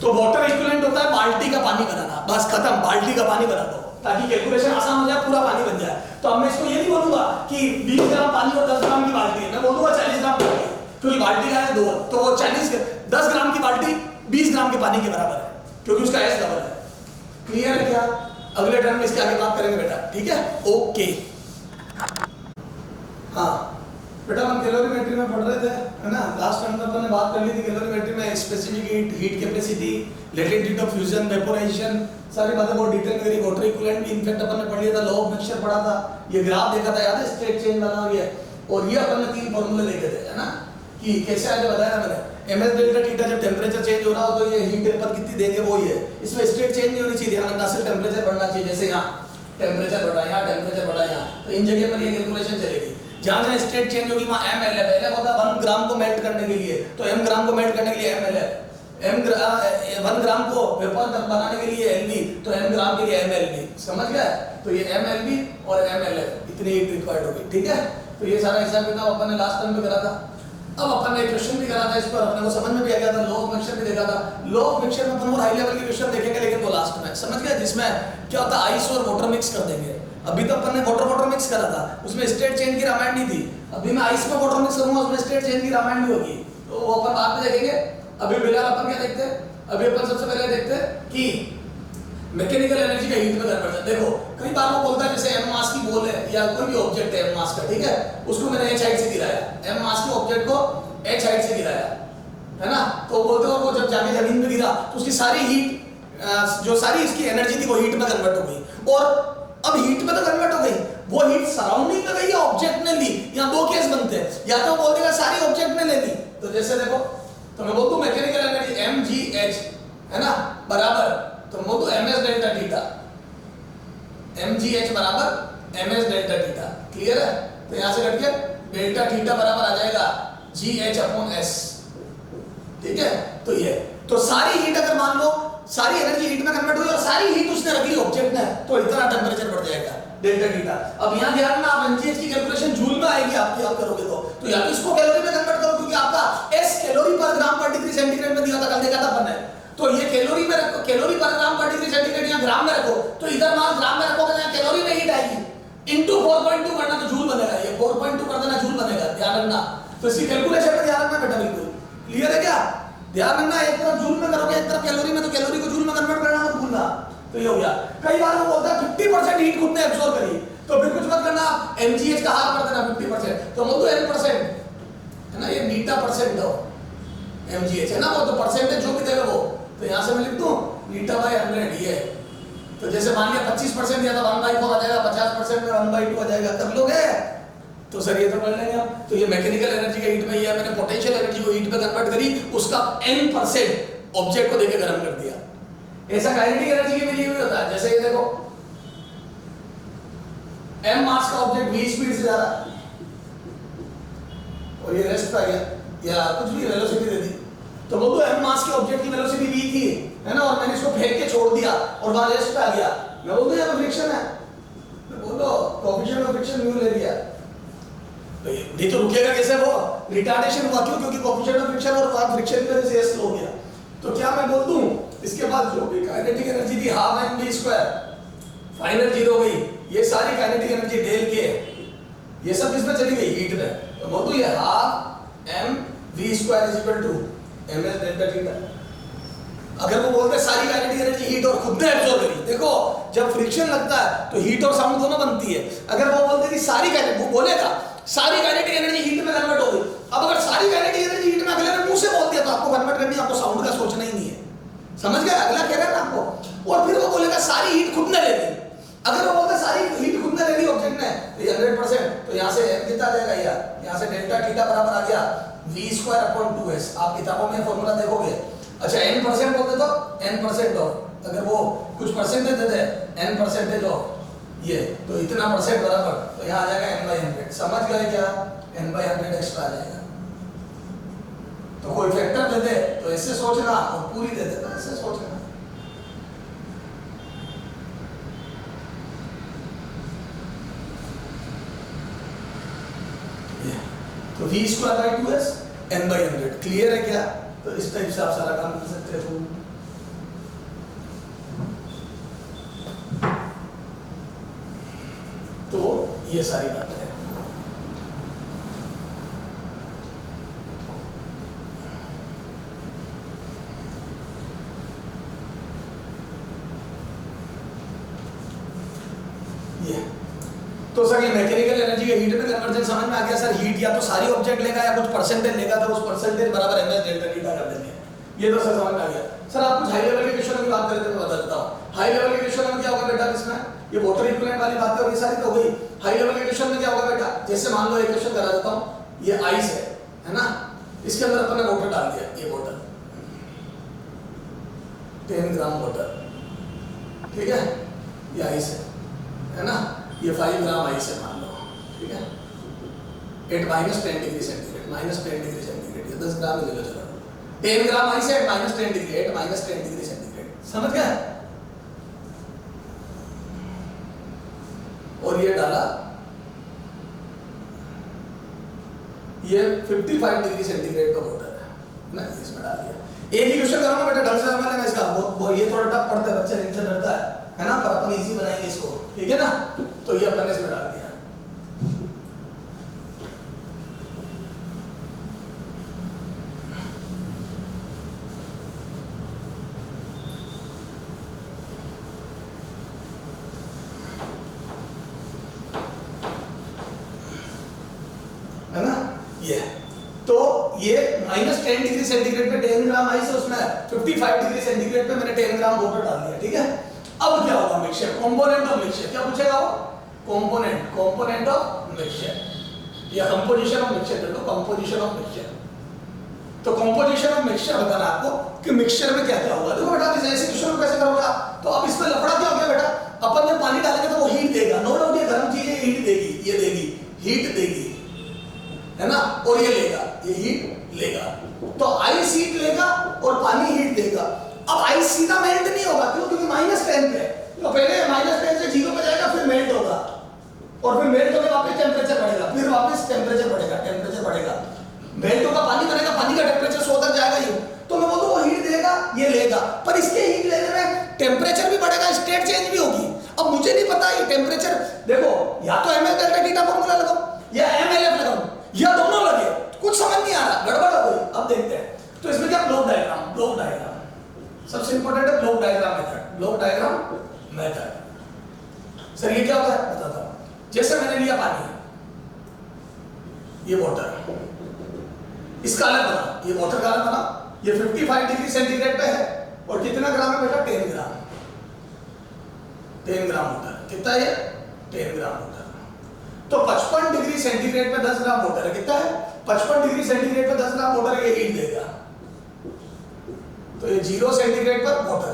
तो वाटर इक्विवेलेंट होता है बाल्टी का पानी बनाना, बस खत्म, बाल्टी का पानी बना दो ताकि कैलकुलेशन आसान हो जाए, पूरा पानी बन जाए। तो अब मैं इसको ये नहीं बोलूंगा कि 20 ग्राम पानी और 10 ग्राम की बाल्टी है, मैं बोलूंगा 40 ग्राम पानी, क्योंकि बाल्टी का है 2, तो वो 10 ग्राम की बाल्टी 20 ग्राम के पानी के बराबर है, क्योंकि उसका S डबल है। क्लियर है क्या? अगले टर्म में इसके आगे बात करेंगे बेटा, ठीक है? ओके। हाँ बेटा हम कैलोरीमेट्री में पढ़ रहे थे है ना, लास्ट टाइम तो हमने बात कर ली थी कैलोरीमेट्री में specific heat capacity, latent heat of fusion, vaporisation, सारी बातें बहुत डिटेल में करी। वाटर इक्विवेलेंट भी इनफैक्ट अपन ने पढ़ लिया था, लॉ ऑफ मिक्सचर पढ़ा था, ये ग्राफ देखा था याद है, स्ट्रेट चेन बना हुआ है। और ये अपन ने 3 फार्मूले देखे थे है ना, कि कैसे आगे बताया मैंने, ms डेल्टा थीटा जब टेंपरेचर चेंज हो रहा हो तो ये हीट टेंपर कितनी देंगे वो ही है। इसमें स्ट्रेट चेंज नहीं होनी चाहिए, ध्यान रखना, सिर्फ टेंपरेचर बढ़ना चाहिए। जैसे यहाँ टेंपरेचर बढ़ा, यहाँ टेंपरेचर बढ़ा, यहाँ तो इन जगह पर ये कैलकुलेशन चलेगी। जहां स्टेट चेंज होगी वहां ml है, पहले होता 1 ग्राम को मेल्ट करने के लिए, तो m ग्राम को मेल्ट करने के लिए ml है, 1 ग्राम को वेपर बनाने के लिए LV, तो m ग्राम के लिए mLV। समझ गया? तो ये mLV और mLF इतनी हीट रिक्वायर्ड होगी, ठीक है? तो ये सारा हिसाब किताब अपन ने लास्ट टाइम में करा था। अब अपन ने क्वेश्चन भी करा था इस पर, अपने को समझ में भी आ गया था, लॉ ऑफ मिक्सचर भी देखा था। लॉ ऑफ मिक्सचर में अपन और हाई लेवल के क्वेश्चन देखेंगे, लेकिन वो लास्ट में, समझ गया? जिसमें क्या होता है आइस और वाटर मिक्स कर देंगे। अभी तो अपन ने वाटर मिक्स करा था, उसमें स्टेट चेंज की रामायण नहीं थी। अभी मैं आइस में वाटर मिक्स करूंगा, उसमें स्टेट चेंज की रामायण भी होगी, तो वो अपन बाद में देखेंगे। अभी फिलहाल अपन क्या देखते हैं? अभी अपन सबसे पहले देखते हैं कि मैकेनिकल एनर्जी का हीट में कन्वर्जन। देखो कई बार वो बोलता है जैसे m मास की बॉल है या कोई भी ऑब्जेक्ट है m मास का, ठीक है, उसको मैंने h हाइट से गिराया, m मास के ऑब्जेक्ट को h हाइट से गिराया है ना, तो बोलते हैं वो जब जाके जमीन में गिरा तो उसकी सारी हीट, जो सारी इसकी एनर्जी थी वो हीट में कन्वर्ट हो गई। और अब हीट में तो कन्वर्ट हो गई, वो हीट सराउंडिंग में गई या ऑब्जेक्ट ने ली? यहाँ 2 केस बनते हैं, या तो बोल देगा सारी ऑब्जेक्ट ने ले ली, तो जैसे देखो, तो मैं बोलूं मैकेनिकल एनर्जी mgh है ना बराबर, तो मैं बोलूं ms डेल्टा थीटा, mgh बराबर ms डेल्टा थीटा। क्लियर है? तो यहां से कट के डेल्टा थीटा बराबर आ जाएगा gh अपॉन s, ठीक है? तो ये तो सारी हीट अगर मान लो सारी एनर्जी हीट में कन्वर्ट हुई और सारी हीट उसने रखी ऑब्जेक्ट ने, तो इतना टेंपरेचर बढ़ जाएगा डेल्टा थीटा। अब यहां ध्यान रखना, आप एनजीएच की कैलकुलेशन जूल में आएगी आपकी, आप करोगे तो या तो इसको कैलोरी में कन्वर्ट करो, क्योंकि आपका S कैलोरी पर ग्राम पर डिग्री सेंटीग्रेड में दिया था, कल देखा था अपन ने, तो ये कैलोरी में रखो, कैलोरी पर ग्राम पर डिग्री सेंटीग्रेड यहाँ ग्राम में रखो, तो इधर मान ग्राम में रखोगे यहाँ कैलोरी में हीट आएगी, इनटू 4.2 करना तो जूल बनेगा, ये 4.2 कर देना जूल बनेगा, ध्यान रखना। तो इसकी कैलकुलेशन में ध्यान रखना बेटा, बिल्कुल क्लियर है क्या? ध्यान रखना, एक तरफ जूल में करोगे एक तरफ कैलोरी में, तो कैलोरी को जूल में कन्वर्ट करना मत भूलना। तो ये हो गया। कई बार वो बोलता है 50% हीट खुद ने एब्सॉर्ब करी, तो फिर कुछ मत करना, mgh का हाफ कर देना 50%, तो बोल दो n% है ना, ये बीटा परसेंट हो mgh है ना, वो तो परसेंटेज जो भी देगा वो, तो यहाँ से मैं लिख दूं बीटा बाय 100 ये। तो जैसे मान लिया 25% दिया था 1/4 आ जाएगा, 50% में 1/2 आ जाएगा, कर लोगे? तो सर ये तो कर लेंगे हम। तो ये मैकेनिकल एनर्जी का हीट में, ये मैंने पोटेंशियल एनर्जी को हीट में कन्वर्ट करी, उसका n% ऑब्जेक्ट को देके गर्म कर दिया। ऐसा काइनेटिक एनर्जी के लिए भी होता है। जैसे ये देखो m मास का ऑब्जेक्ट v स्पीड से जा रहा है और ये रेस्ट पे आ गया या कुछ भी वेलोसिटी दे दी, तो वो तो m मास के ऑब्जेक्ट की वेलोसिटी v थी, है ना, और मैंने इसको फेंक के छोड़ दिया और वहां रेस्ट पे आ गया, मैं बोलूं यहाँ पे फ्रिक्शन है, मैं बोलो कोएफिशिएंट ऑफ फ्रिक्शन म्यू ले लिया, तो ये तो रुकेगा कैसे, वो रिटार्डेशन हुआ। क्यों? क्योंकि कोएफिशिएंट ऑफ फ्रिक्शन और वहां फ्रिक्शन की वजह से स्लो हो गया। तो क्या मैं बोल दूं इसके बाद जो भी काइनेटिक एनर्जी थी हाफ mv², फाइनल जीरो हो गई, ये सारी काइनेटिक एनर्जी डेल के ये सब किसमें चली गई, हीट में, तो बोल दूं ये half mv² = ms delta theta. अगर वो बोलते सारी काइनेटिक एनर्जी हीट और खुद ने एब्जॉर्ब करी, देखो जब फ्रिक्शन लगता है तो हीट और साउंड दोनों बनती है, अगर वो बोलते कि सारी काइनेटिक, वो बोलेगा सारी काइनेटिक एनर्जी हीट में कन्वर्ट हो गई, अब अगर सारी काइनेटिक एनर्जी हीट में अगले ने मुंह से बोल दिया तो आपको कन्वर्ट करनी, आपको साउंड का सोचना ही नहीं है, समझ गए, अगला कह रहा है ना आपको। और फिर वो बोलेगा सारी हीट खुद ने ले ली, अगर वो बोलता सारी हीट खुद ने ले ली ऑब्जेक्ट ने, तो ये 100%, तो यहाँ से m कितना आ जाएगा यार, यहाँ से डेल्टा थीटा बराबर आ गया v²/2s। आप किताबों में फॉर्मूला देखोगे, अच्छा n% बोलते तो n% ऑफ, अगर वो कुछ परसेंटेज देते n% ऑफ ये, तो इतना परसेंट बराबर, तो यहाँ आ जाएगा n/100। समझ गए क्या, n/100 एक्स्ट्रा आ जाएगा। तो कोई फैक्टर दे दे तो ऐसे सोचना, और पूरी दे दे तो ऐसे सोचना। तो v²/2s n/100 क्लियर है क्या? तो इस टाइप से आप सारा काम कर सकते हो। तो ये सारी बातें हैं। ये तो सर ये मैकेनिकल एनर्जी के हीट में कन्वर्जन समझ में आ गया। सर हीट या तो सारी ऑब्जेक्ट लेगा या कुछ परसेंटेज लेगा, तो उस परसेंटेज बराबर ms डेल्टा थीटा कर देंगे। ये तो सर समझ में आ गया। सर आप कुछ हाई लेवल के क्वेश्चन की बात कर रहे थे, मैं बता देता हूं। हाई लेवल के क्वेश्चन में क्या होगा बेटा, इसमें ये वाटर इक्विवेलेंट वाली बातें और ये सारी तो हो गई। हाई लेवल के क्वेश्चन में क्या होगा बेटा, जैसे मान लो एक क्वेश्चन करा देता हूं, ये आइस है ना, इसके अंदर अपन ने वाटर डाल दिया, ये वाटर 10 ग्राम वाटर, ठीक है, ये आइस है ना, ये 5 ग्राम आइस है मान लो, ठीक है, at -10 degree centigrade, -10 degree centigrade, ये 10 ग्राम ले लो, चलो 10 ग्राम आइस है at -10 degree, at -10 degree centigrade, समझ गए। और ये डाला, ये 55 डिग्री सेंटीग्रेड का वाटर है ना, इसमें डाल दिया। एक ही क्वेश्चन करूंगा बेटा, ढंग से समझ लेना इसका, वो ये थोड़ा टफ पड़ता है, बच्चा टेंशन रहता है ना, पर अपन इजी बनाएंगे इसको, ठीक है ना। तो ये अपन ने इसमें डाल दिया, है ना, ये तो ये -10 डिग्री सेंटीग्रेड पे 10 ग्राम आइस है, उसमें 55 डिग्री सेंटीग्रेड पे मैंने 10 ग्राम वाटर डाल दिया, ठीक है। अब क्या होगा, मिक्सचर, कंपोनेंट ऑफ मिक्सचर, क्या पूछेगा वो, कंपोनेंट ऑफ मिक्सचर या कंपोजिशन ऑफ मिक्सचर, तो कंपोजिशन ऑफ मिक्सचर। तो कंपोजिशन ऑफ मिक्सचर बताना आपको कि मिक्सचर में क्या क्या होगा। देखो बेटा ऐसे क्वेश्चन कैसे करोगे, तो अब इसमें लफड़ा क्या हो गया बेटा, अपन जब पानी डालेंगे तो वो हीट देगा, नो डाउट ये गर्म चीज है, हीट देगी, ये देगी, हीट देगी, है ना, और ये लेगा, ये हीट लेगा, तो आइस हीट लेगा और पानी हीट देगा। अब आइस सीधा मेल्ट नहीं होगा, क्यों, क्योंकि -10 पे, तो पहले -10 से 0 पे जाएगा, फिर मेल्ट होगा, और फिर मेल्ट होकर वापस टेम्परेचर बढ़ेगा, फिर वापस टेम्परेचर बढ़ेगा, टेम्परेचर बढ़ेगा, मेल्ट होगा, पानी बनेगा, पानी का टेम्परेचर 100 तक जाएगा ही, तो मैं बोलूं वो हीट देगा, ये लेगा, पर इसके हीट लेने में टेम्परेचर भी बढ़ेगा, स्टेट चेंज भी होगी। अब मुझे नहीं पता ये टेम्परेचर, देखो या तो ms डेल्टा थीटा फॉर्मूला लगाओ या mLF लगाओ, या दोनों लगे, कुछ समझ नहीं आ रहा, गड़बड़ हो गई। अब देखते हैं, तो इसमें क्या, ब्लॉक डायग्राम सबसे इंपॉर्टेंट है, block diagram method, block diagram method. Sir ये क्या होता है बताता हूं। जैसे मैंने लिया पानी, ये वाटर, इसका अलग बना, ये वाटर का अलग बना, ये 55 डिग्री सेंटीग्रेड पे है, और कितना ग्राम है बेटा, 10 ग्राम वाटर, कितना है 10 ग्राम वाटर। तो 55 डिग्री सेंटीग्रेड पे 10 ग्राम वाटर है, कितना है 55 डिग्री सेंटीग्रेड पे 10 ग्राम वाटर ये हीट देगा। तो ये 0 सेंटीग्रेड पर वाटर।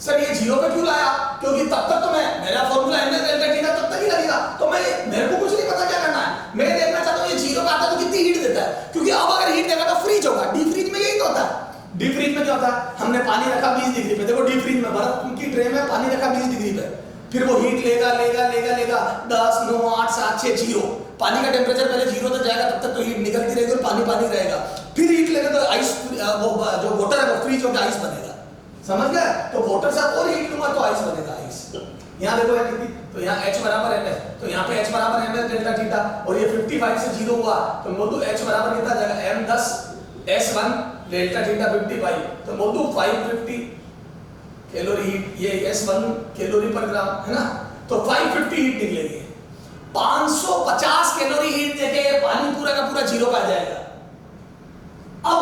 सर ये 0 पे क्यों लाया? क्योंकि तब तक तो मेरा फॉर्मूला ms डेल्टा टी तब तक ही लगेगा, तो मेरे को कुछ नहीं पता क्या करना है, मैं देखना चाहता हूँ ये 0 पे आता है तो कितनी हीट देता है, क्योंकि अब अगर हीट देगा तो फ्रीज होगा। डीप फ्रीज में यही तो होता है। डीप फ्रीज में क्या होता है, हमने पानी रखा 20 डिग्री पे, देखो डीप फ्रीज में बर्फ की ट्रे में पानी रखा 20 डिग्री पे, फिर वो हीट लेगा 10 9 8 7 6 0, पानी का टेम्परेचर पहले 0 तक जाएगा, तब तक तो हीट निकलती रहेगी और पानी रहेगा, फिर हीट लेगा तो आइस, वो जो वाटर है वो फ्रीज होकर आइस बनेगा, समझ गए? तो वाटर से और हीट लूंगा तो आइस बनेगा आइस। यहाँ देखो है कितनी, तो यहाँ h बराबर ms, तो यहाँ पे h बराबर ms डेल्टा थीटा, और ये 55 से 0 हुआ तो बोल दो h बराबर कितना जाएगा m10 s1 डेल्टा थीटा 55, तो बोल दो 550 कैलोरी हीट, ये s1 कैलोरी पर ग्राम है ना, तो 550 हीट निकलेगी। 550 कैलोरी हीट देके पानी पूरा का पूरा 0 पे आ जाएगा। अब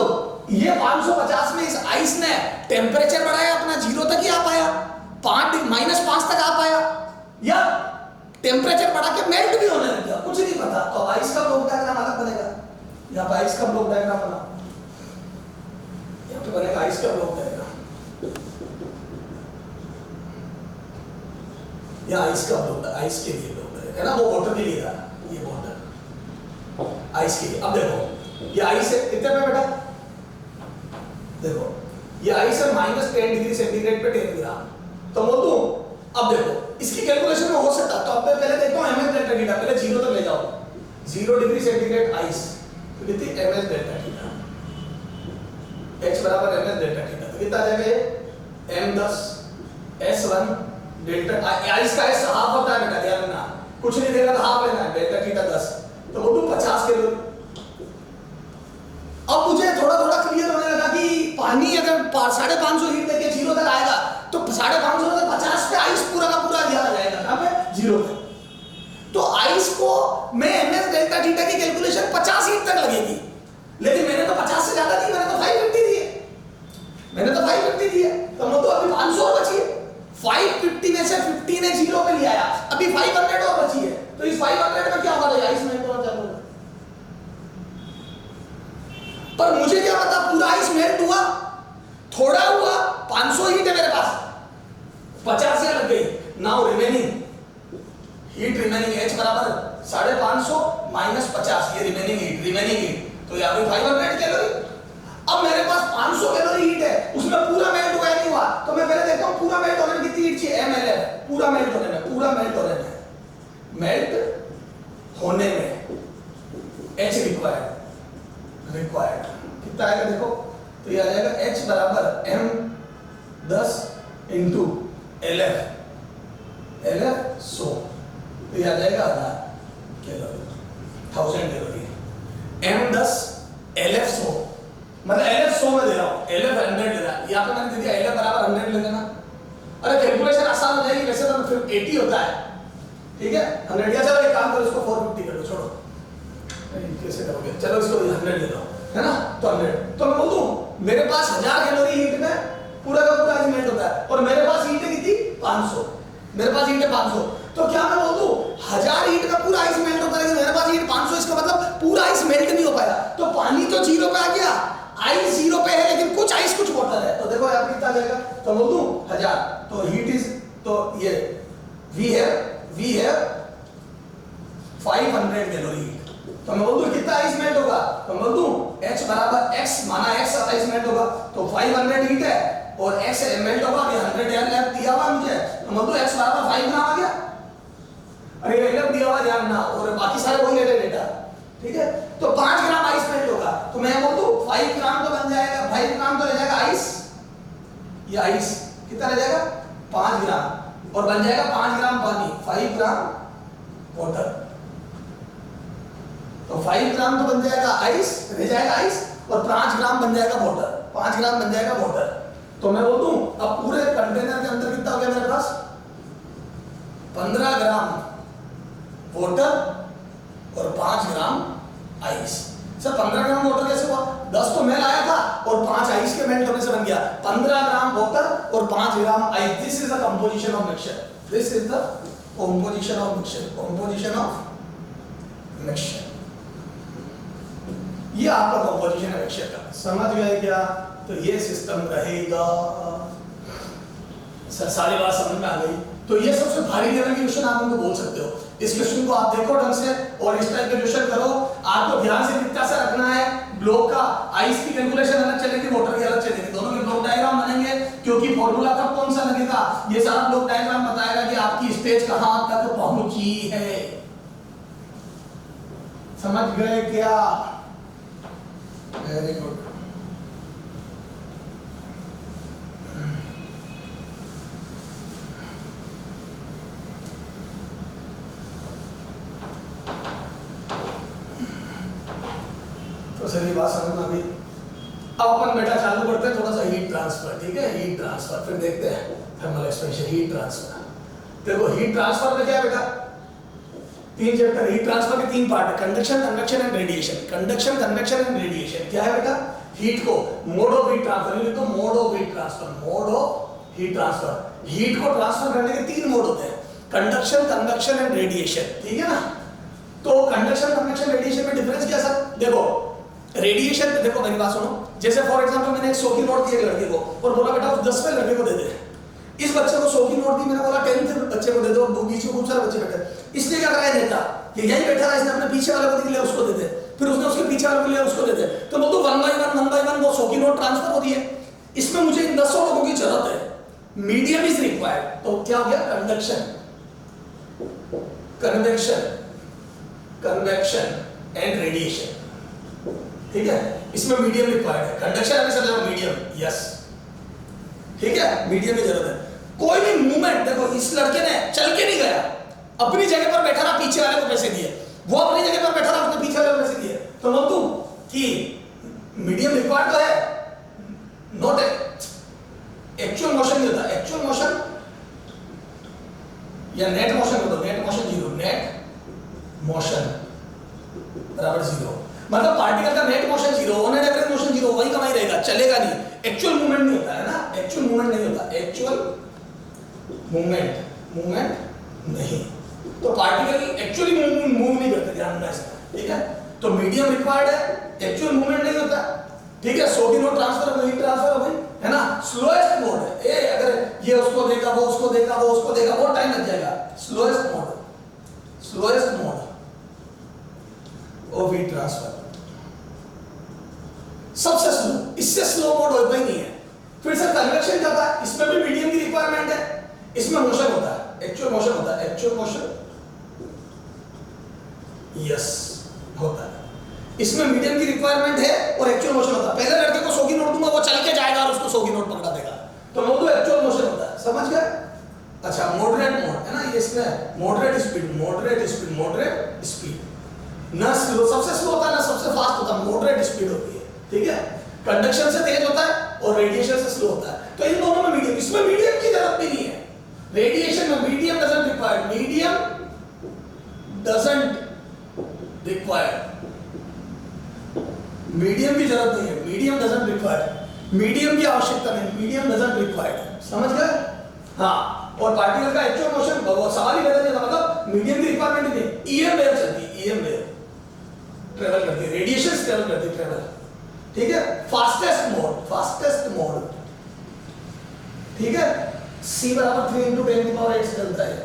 ये 550 में इस आइस ने टेम्परेचर बढ़ाया अपना 0 तक ही आ पाया, -5 तक आ पाया, या टेम्परेचर बढ़ा के मेल्ट भी होने लग गया, कुछ नहीं पता। तो आइस का ब्लॉक डायग्राम अलग बनेगा। यहाँ पे आइस का ब्लॉक डायग्राम बना, यहाँ पे बनेगा आइस का ब्लॉक डायग्राम, यहाँ आइस का ब्लॉक, आइस के लिए ब्लॉक है ना, वो वाटर के लिए था, ये वाटर आइस के लिए। अब देखो ये आइस है कितने पे बेटा, देखो ये आइस है -10 डिग्री सेंटीग्रेड पे 10 ग्राम, तो बोल दूं अब देखो इसकी कैलकुलेशन में हो सकता, तो अब मैं पहले देखता हूं ms डेल्टा थीटा, पहले 0 तक ले जाओ, 0 डिग्री सेंटीग्रेड आइस तो कितनी ms डेल्टा थीटा, h बराबर ms डेल्टा थीटा, तो कितना आ जाएगा m10 s1 डेल्टा, आइस का s हाफ होता है बेटा, ध्यान रखना, कुछ नहीं देगा तो हाफ लेना है, डेल्टा थीटा 10, तो बोल दूं 50 कैलोरी। अब मुझे थोड़ा थोड़ा क्लियर होने लगा कि पानी अगर 550 हीट देके 0 तक आएगा तो 550 से 50 पे आइस पूरा का पूरा दिया जाएगा, कहां पे 0 पे। तो आइस को मैं ms डेल्टा थीटा की कैलकुलेशन 50 हीट तक लगेगी, लेकिन मैंने तो 50 से ज्यादा दी, मैंने तो 550 दिए, मैंने तो 550 दिए, तो मैं तो अभी 500 और बची है, 550 में से 50 ने 0 पे लिया, अभी 500 और बची है, तो इस 500 में क्या होगा, आइस में तो चालू होगा। पर मुझे क्या पता पूरा आइस मेल्ट हुआ, थोड़ा हुआ, 500 हीट है मेरे पास, 50 से लग गई, now remaining heat, remaining h बराबर 550 - 50, ये रिमेनिंग हीट, तो यहाँ पे 500 कैलोरी। अब मेरे पास 500 कैलोरी हीट है, उसमें पूरा मेल्ट हुआ नहीं हुआ, तो मैं पहले देखता हूँ पूरा मेल्ट होने में कितनी हीट चाहिए, mLF, पूरा मेल्ट होने में h रिक्वायर्ड कितना आएगा देखो, तो ये आ जाएगा h बराबर m10 इंटू LF 100, तो ये आ जाएगा 1000 कैलोरी, m10 LF 100, मतलब LF 100 में दे रहा हूँ, LF 100 ले रहा है, यहाँ पे मैंने दे दिया LF बराबर 100 ले लेना। अरे कैलकुलेशन आसान हो जाएगी, वैसे तो फिर 80 होता है, ठीक है 100, या चलो एक काम करो इसको 450 कर लो, छोड़ो कैसे करोगे, चलो इसको 100 ले लो, है ना, तो 100, तो मैं बोल दूं मेरे पास 1000 कैलोरी हीट में पूरा का पूरा आइस मेल्ट होता है, और मेरे पास हीट है कितनी 500, मेरे पास हीट है 500, तो क्या मैं बोल दूं 1000 हीट में पूरा आइस मेल्ट होता है, लेकिन मेरे पास हीट 500, इसका मतलब पूरा आइस मेल्ट नहीं हो पाया, तो पानी तो 0 पे आ गया, आइस 0 पे है, लेकिन कुछ आइस कुछ वाटर है, तो देखो यहाँ कितना जाएगा, तो बोल दूं 1000, तो हीट इज, तो ये V है 500 कैलोरी, तो मैं बोल दूं कितना आइस मेल्ट होगा, तो मैं बोल दूं h बराबर x, माना x आइस मेल्ट होगा, तो 500 हीट है और x मेल्ट होगा, ये 100 यार लैब दिया हुआ मुझे, तो मैं बोल दूं x बराबर 5 ग्राम आ गया, अरे ये लैब दिया हुआ ध्यान ना, और बाकी सारे वही ले लेटा, ठीक है, तो 5 ग्राम आइस मेल्ट होगा, तो मैं बोल दूं 5 ग्राम तो बन जाएगा, 5 ग्राम तो रह जाएगा आइस, ये आइस कितना रह जाएगा 5 ग्राम, और बन जाएगा 5 ग्राम पानी, 5 ग्राम वाटर, तो 5 ग्राम तो बन जाएगा आइस, रह जाएगा आइस, और 5 ग्राम बन जाएगा वाटर, 5 ग्राम बन जाएगा वाटर, तो मैं बोल दूं अब पूरे कंटेनर के अंदर कितना हो गया मेरे पास 15 ग्राम वाटर और 5 gram ice. Sir 15 gram water कैसे हुआ, 10 तो मैं लाया था और 5 आइस के मेल्ट होने से बन गया, 15 ग्राम वाटर और 5 gram ice, this is the composition of mixture, this is the composition of mixture, composition of mixture. ये आपका कंपोजिशन है मिक्सचर का, समझ गए क्या? तो ये सिस्टम रहेगा। सर सारी बात समझ में आ गई? तो ये सबसे भारी लेवल की क्वेश्चन आप उनको बोल सकते हो। इस क्वेश्चन को आप देखो ढंग से और इस टाइप के क्वेश्चन करो। आपको ध्यान से कितना सा रखना है, ब्लॉक का आइस की कैलकुलेशन अलग चलेगी, वाटर की अलग चलेगी, दोनों के ब्लॉक डायग्राम बनेंगे, क्योंकि फॉर्मूला कब कौन सा लगेगा ये सारा ब्लॉक डायग्राम बताएगा कि आपकी स्टेज कहां तक पहुंची है। समझ गए क्या? Very good. तो सही बात समझ में आ गई। अब अपन बेटा चालू करते हैं थोड़ा सा हीट ट्रांसफर, ठीक है? हीट ट्रांसफर फिर देखते हैं थर्मल एक्सपेंशन, हीट ट्रांसफर। देखो हीट ट्रांसफर में क्या है बेटा, तीन चैप्टर। हीट ट्रांसफर के तीन पार्ट है, conduction, convection and radiation. Conduction, convection and radiation क्या है बेटा? हीट को मोड ऑफ हीट ट्रांसफर, ये तो mode of heat transfer, mode of heat transfer. Heat को ट्रांसफर करने के तीन मोड होते हैं, कंडक्शन, कन्वेक्शन एंड रेडिएशन, ठीक है ना? तो कंडक्शन, कन्वेक्शन, रेडिएशन में डिफरेंस क्या सर? देखो रेडिएशन, देखो मेरी बात सुनो। जैसे फॉर एग्जांपल मैंने एक 100 की नोट दी एक लड़के को और बोला बेटा उस 10वें लड़के को दे दे। इस बच्चे को 100 की नोट दी, मैंने बोला 10th बच्चे को दे दो, बीच में खूब सारे बच्चे बैठे। इसलिए क्या कराया देता कि यही बैठा है, इसने अपने पीछे वाले को दिया उसको दे दे, फिर उसने उसके पीछे वाले को लिया उसको दे दे। तो बोल तो 1 बाय 1 वो 100 की नोट ट्रांसफर होती है। इसमें मुझे इन 100 लोगों की जरूरत है, मीडियम इज रिक्वायर्ड। तो क्या हो गया? Conduction, convection, convection and radiation, ठीक है? इसमें मीडियम रिक्वायर्ड है। कंडक्शन में समझो मीडियम, यस, ठीक है? मीडियम की जरूरत है। कोई भी मूवमेंट, देखो इस लड़के ने चल के नहीं गया, अपनी जगह पर बैठा रहा, पीछे वाले को पैसे दिए, वो अपनी जगह पर बैठा रहा, उसने पीछे वाले को पैसे दिए। तो बोल दूं कि मीडियम रिक्वायर्ड तो है, नॉट एक्चुअल मोशन नहीं होता। एक्चुअल मोशन या नेट मोशन होता, नेट मोशन 0, नेट मोशन बराबर 0, मतलब पार्टिकल का net motion 0, on and average motion 0, वही कमाई रहेगा, चलेगा नहीं। एक्चुअल मूवमेंट नहीं होता है ना, एक्चुअल मूवमेंट नहीं होता, एक्चुअल मूवमेंट नहीं। तो पार्टिकल एक्चुअली मूव नहीं करते, ध्यान रखना इसका, ठीक है? तो मीडियम रिक्वायर्ड है, एक्चुअल मूवमेंट नहीं होता, ठीक है? 100 की नोट ट्रांसफर हो गई, ट्रांसफर हो गई, है ना? स्लोएस्ट मोड है, ए अगर ये उसको देगा, वो उसको देगा, वो उसको देगा, बहुत टाइम लग जाएगा। Slowest mode, slowest mode of heat transfer, सबसे स्लो, इससे स्लो मोड होता ही नहीं है। फिर से कन्वेक्शन जाता है, इसमें भी मीडियम की रिक्वायरमेंट है, इसमें मोशन होता है, एक्चुअल मोशन होता है, एक्चुअल मोशन यस होता है। इसमें मीडियम की रिक्वायरमेंट है और एक्चुअल मोशन होता है। पहले लड़के को 100 की नोट दूंगा, वो चल के जाएगा और उसको 100 की नोट पकड़ा देगा, तो वो तो एक्चुअल मोशन होता है, समझ गए? अच्छा, मॉडरेट मोड है ना, ये इसमें moderate speed, moderate speed, moderate speed, ना स्लो, सबसे स्लो होता है ना सबसे फास्ट होता है, मॉडरेट स्पीड होती है, ठीक है? कंडक्शन से तेज होता है और रेडिएशन से स्लो होता है। तो इन दोनों में मीडियम, इसमें मीडियम की जरूरत भी नहीं है। रेडिएशन में medium doesn't required, medium doesn't required, medium की जरूरत नहीं है, मीडियम डजंट रिक्वायर्ड, मीडियम की आवश्यकता नहीं, मीडियम डजंट रिक्वायर्ड, समझ गए? हाँ, और पार्टिकल का एक्चुअल मोशन सवाल ही बदल जाता, मतलब मीडियम की रिक्वायरमेंट नहीं। ईएम वेव चलती है, ईएम वेव ट्रेवल करती है, रेडिएशन ट्रेवल करती है, ट्रेवल, ठीक है? फास्टेस्ट मोड, फास्टेस्ट मोड, ठीक है? c बराबर 3 × 10⁸ से चलता है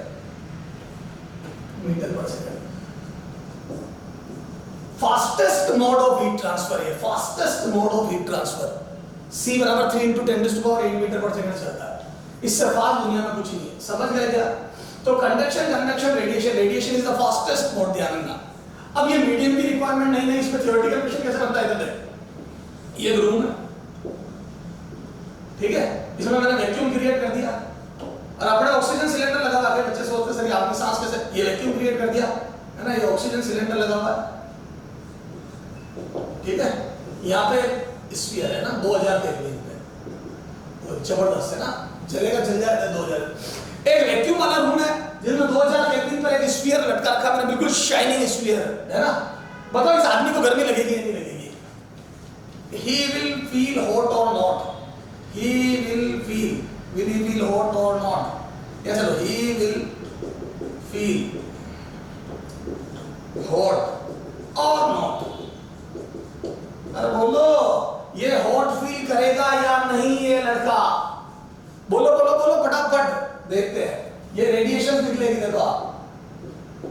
मीटर पर second. Fastest mode of heat transfer है, fastest mode of heat transfer c बराबर 3 × 10⁸ मीटर पर सेकंड चलता है। इससे फास्ट दुनिया में कुछ नहीं है, समझ गए क्या? तो conduction, convection, radiation, radiation is the fastest mode, ध्यान रखना। अब ये मीडियम की रिक्वायरमेंट नहीं है, इस पे थ्योरेटिकल क्वेश्चन कैसे बनता है? इधर ये रूम है, ठीक है? इसमें मैंने वैक्यूम क्रिएट कर दिया और अपने ऑक्सीजन सिलेंडर लगा हुआ है, बच्चे सोचते सर आपकी सांस कैसे, ये वैक्यूम क्रिएट कर दिया है ना, ये ऑक्सीजन सिलेंडर लगा हुआ है, ठीक है? यहाँ पे स्फीयर है ना 2000 केल्विन पे, तो जबरदस्त है ना, जलेगा जल जाएगा 2000। एक वैक्यूम वाला रूम है जिसमें 2000 केल्विन पर एक स्फीयर लटका रखा है, बिल्कुल शाइनिंग स्फीयर है ना। बताओ इस आदमी को गर्मी लगेगी या नहीं लगेगी? He will feel hot or not? He will he feel hot or not? Yeah, चलो, he will feel hot देखते हैं, ये रेडिएशन निकलेगी, देखो आप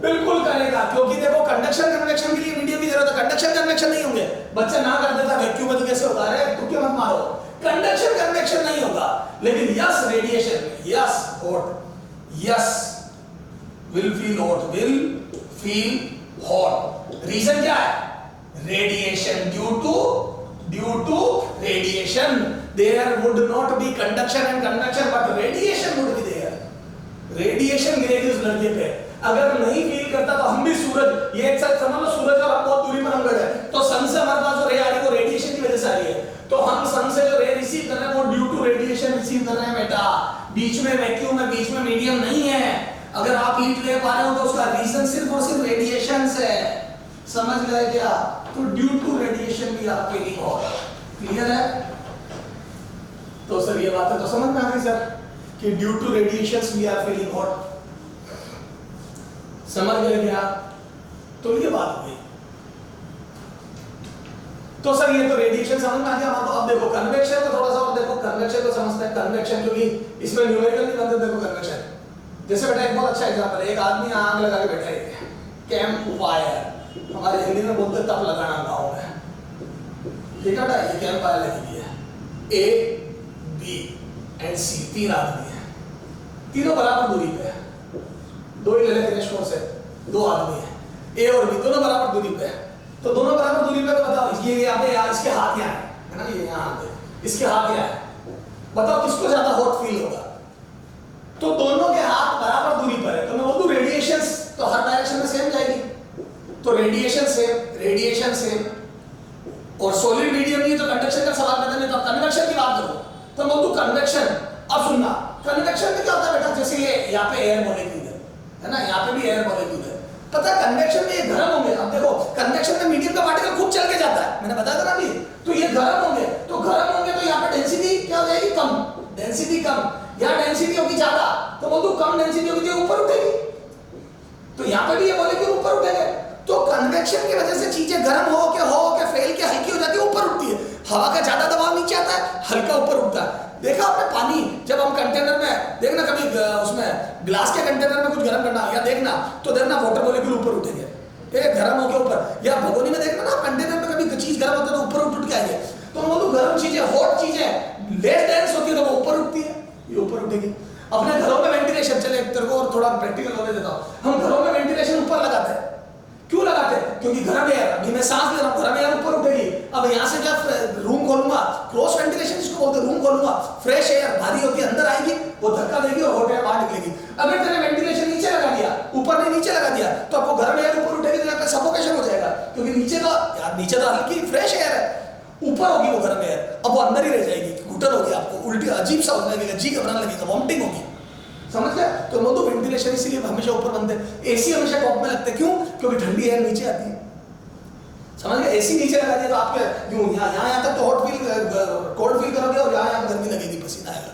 बिल्कुल करेगा, क्योंकि देखो कंडक्शन कन्वेक्शन के लिए मीडियम की जरूरत है, कंडक्शन कन्वेक्शन नहीं होंगे, बच्चा ना कर देता वैक्यूम में तो कैसे होगा, अरे तुक्के मत मारो, कंडक्शन कन्वेक्शन नहीं होगा, लेकिन yes radiation, yes hot, yes will feel hot, reason क्या है, radiation, due to radiation, there would not be conduction and convection but radiation would be there, radiation गिरेगी उस लड़के पे, अगर नहीं फील करता तो हम भी सूरज, ये एक साथ समझ लो सूरज और हम बहुत दूरी पर हम खड़े हैं, तो सन से हमारे पास जो रे आ रही है वो रेडिएशन की वजह से आ रही है, तो हम सन से जो रे रिसीव कर रहे हैं वो ड्यू टू रेडिएशन रिसीव कर रहे हैं बेटा, बीच में वैक्यूम है, बीच में मीडियम नहीं है, अगर आप हीट ले पा रहे हो तो उसका रीजन सिर्फ और सिर्फ रेडिएशन से है, समझ गए क्या, तो ड्यू टू रेडिएशन भी आप फीलिंग हो, क्लियर है, तो सर ये बात है तो समझ में आ गई सर कि due to radiations we are feeling hot, समझ गए क्या, तो ये बात हुई, तो सर ये तो रेडिएशन समझ में आ गया, तो अब देखो कन्वेक्शन को थोड़ा सा और देखो, कन्वेक्शन को समझते हैं, कन्वेक्शन क्योंकि इसमें न्यूमेरिकल नहीं बनते, देखो कन्वेक्शन जैसे बेटा एक बहुत अच्छा एग्जांपल है, एक आदमी आग लगा के बैठा है, कैंप फायर, हमारे हिंदी में बोलते तप लगाना गाँव में, ठीक है बेटा, ये कैंप फायर लगी हुई है, ए बी एंड सी तीन आदमी है, तीनों बराबर दूरी पे है, दो ही ले लेते हैं से, दो आदमी है, ए और बी दोनों बराबर दूरी पे है, तो दोनों बराबर दूरी पे, तो बताओ ये यहाँ पे इसके हाथ यहाँ है ना, ये यहाँ पे इसके हाथ यहाँ है, बताओ किसको ज्यादा हॉट फील होगा, तो दोनों के हाथ बराबर दूरी पर है, तो मैं बोलूँ रेडिएशंस तो हर डायरेक्शन में सेम जाएगी, तो रेडिएशन सेम, और सॉलिड मीडियम नहीं तो कंडक्शन का सवाल पैदा नहीं, तो कन्वेक्शन की बात करो तो मैं बोलूँ कन्वेक्शन, अब सुनना कन्वेक्शन में क्या होता है बेटा, जैसे ये यहाँ पे एयर मॉलिक्यूल है ना, यहाँ पे भी एयर मॉलिक्यूल है, पता है कन्वेक्शन में ये गर्म होंगे, अब देखो कन्वेक्शन में मीडियम का पार्टिकल खूब चल के जाता है, मैंने बताया था ना अभी, तो ये गर्म होंगे, तो गर्म होंगे तो यहाँ पे डेंसिटी क्या हो जाएगी, कम, डेंसिटी कम, यहाँ डेंसिटी होगी ज्यादा, तो बोल दो कम डेंसिटी होगी तो ऊपर उठेगी, तो यहाँ पे भी ये मॉलिक्यूल ऊपर उठेंगे, तो कन्वेक्शन की वजह से चीजें गर्म हो के फेल के हल्की हो जाती है, ऊपर उठती है, हवा का ज्यादा दबाव नीचे आता है, हल्का ऊपर उठता है, देखा आपने पानी जब हम कंटेनर में देखना, कभी उसमें ग्लास के कंटेनर में कुछ गर्म करना या देखना, तो देखना वाटर मॉलिक्यूल ऊपर उठेंगे, गर्म होके ऊपर, या भगोनी में देखना ना कंटेनर में कभी चीज गर्म होता है तो ऊपर उठ के आएगी, तो हम बोलूं गर्म चीजें, हॉट चीजें लेस डेंस होती है तो वो ऊपर उठती है, ये ऊपर उठेगी। अपने घरों में वेंटिलेशन, चले तेरे को और थोड़ा प्रैक्टिकल नॉलेज देता हूँ, हम घरों में वेंटिलेशन ऊपर लगाते हैं, क्यों लगाते हैं, क्योंकि गर्म एयर, अभी मैं सांस ले रहा हूँ, गर्म एयर ऊपर उठेगी, अब यहाँ से जब रूम खोलूंगा, क्रॉस वेंटिलेशन इसको बोलते हैं, रूम खोलूंगा, फ्रेश एयर भारी होती है अंदर आएगी, वो धक्का देगी और हॉट एयर बाहर निकलेगी, अगर तेरे वेंटिलेशन नीचे लगा दिया, ऊपर नहीं नीचे लगा दिया, तो आपको गर्म एयर ऊपर उठेगी तो आपका सफोकेशन हो जाएगा, क्योंकि नीचे तो हल्की फ्रेश एयर है, ऊपर होगी वो गर्म एयर, अब वो अंदर ही रह जाएगी, घुटन होगी, आपको उल्टी अजीब सा होने लगेगा, जी घबराने लगेगा, वॉमिटिंग होगी, समझ गया, तो वो तो वेंटिलेशन इसीलिए हमेशा ऊपर बनते हैं, एसी हमेशा टॉप में लगते हैं, क्यों, क्योंकि ठंडी एयर नीचे आती है, समझ गए, एसी नीचे लगा दिया तो आपके यूं यहाँ तक तो हॉट फील कोल्ड फील करोगे और यहाँ गर्मी लगेगी, पसीना आएगा,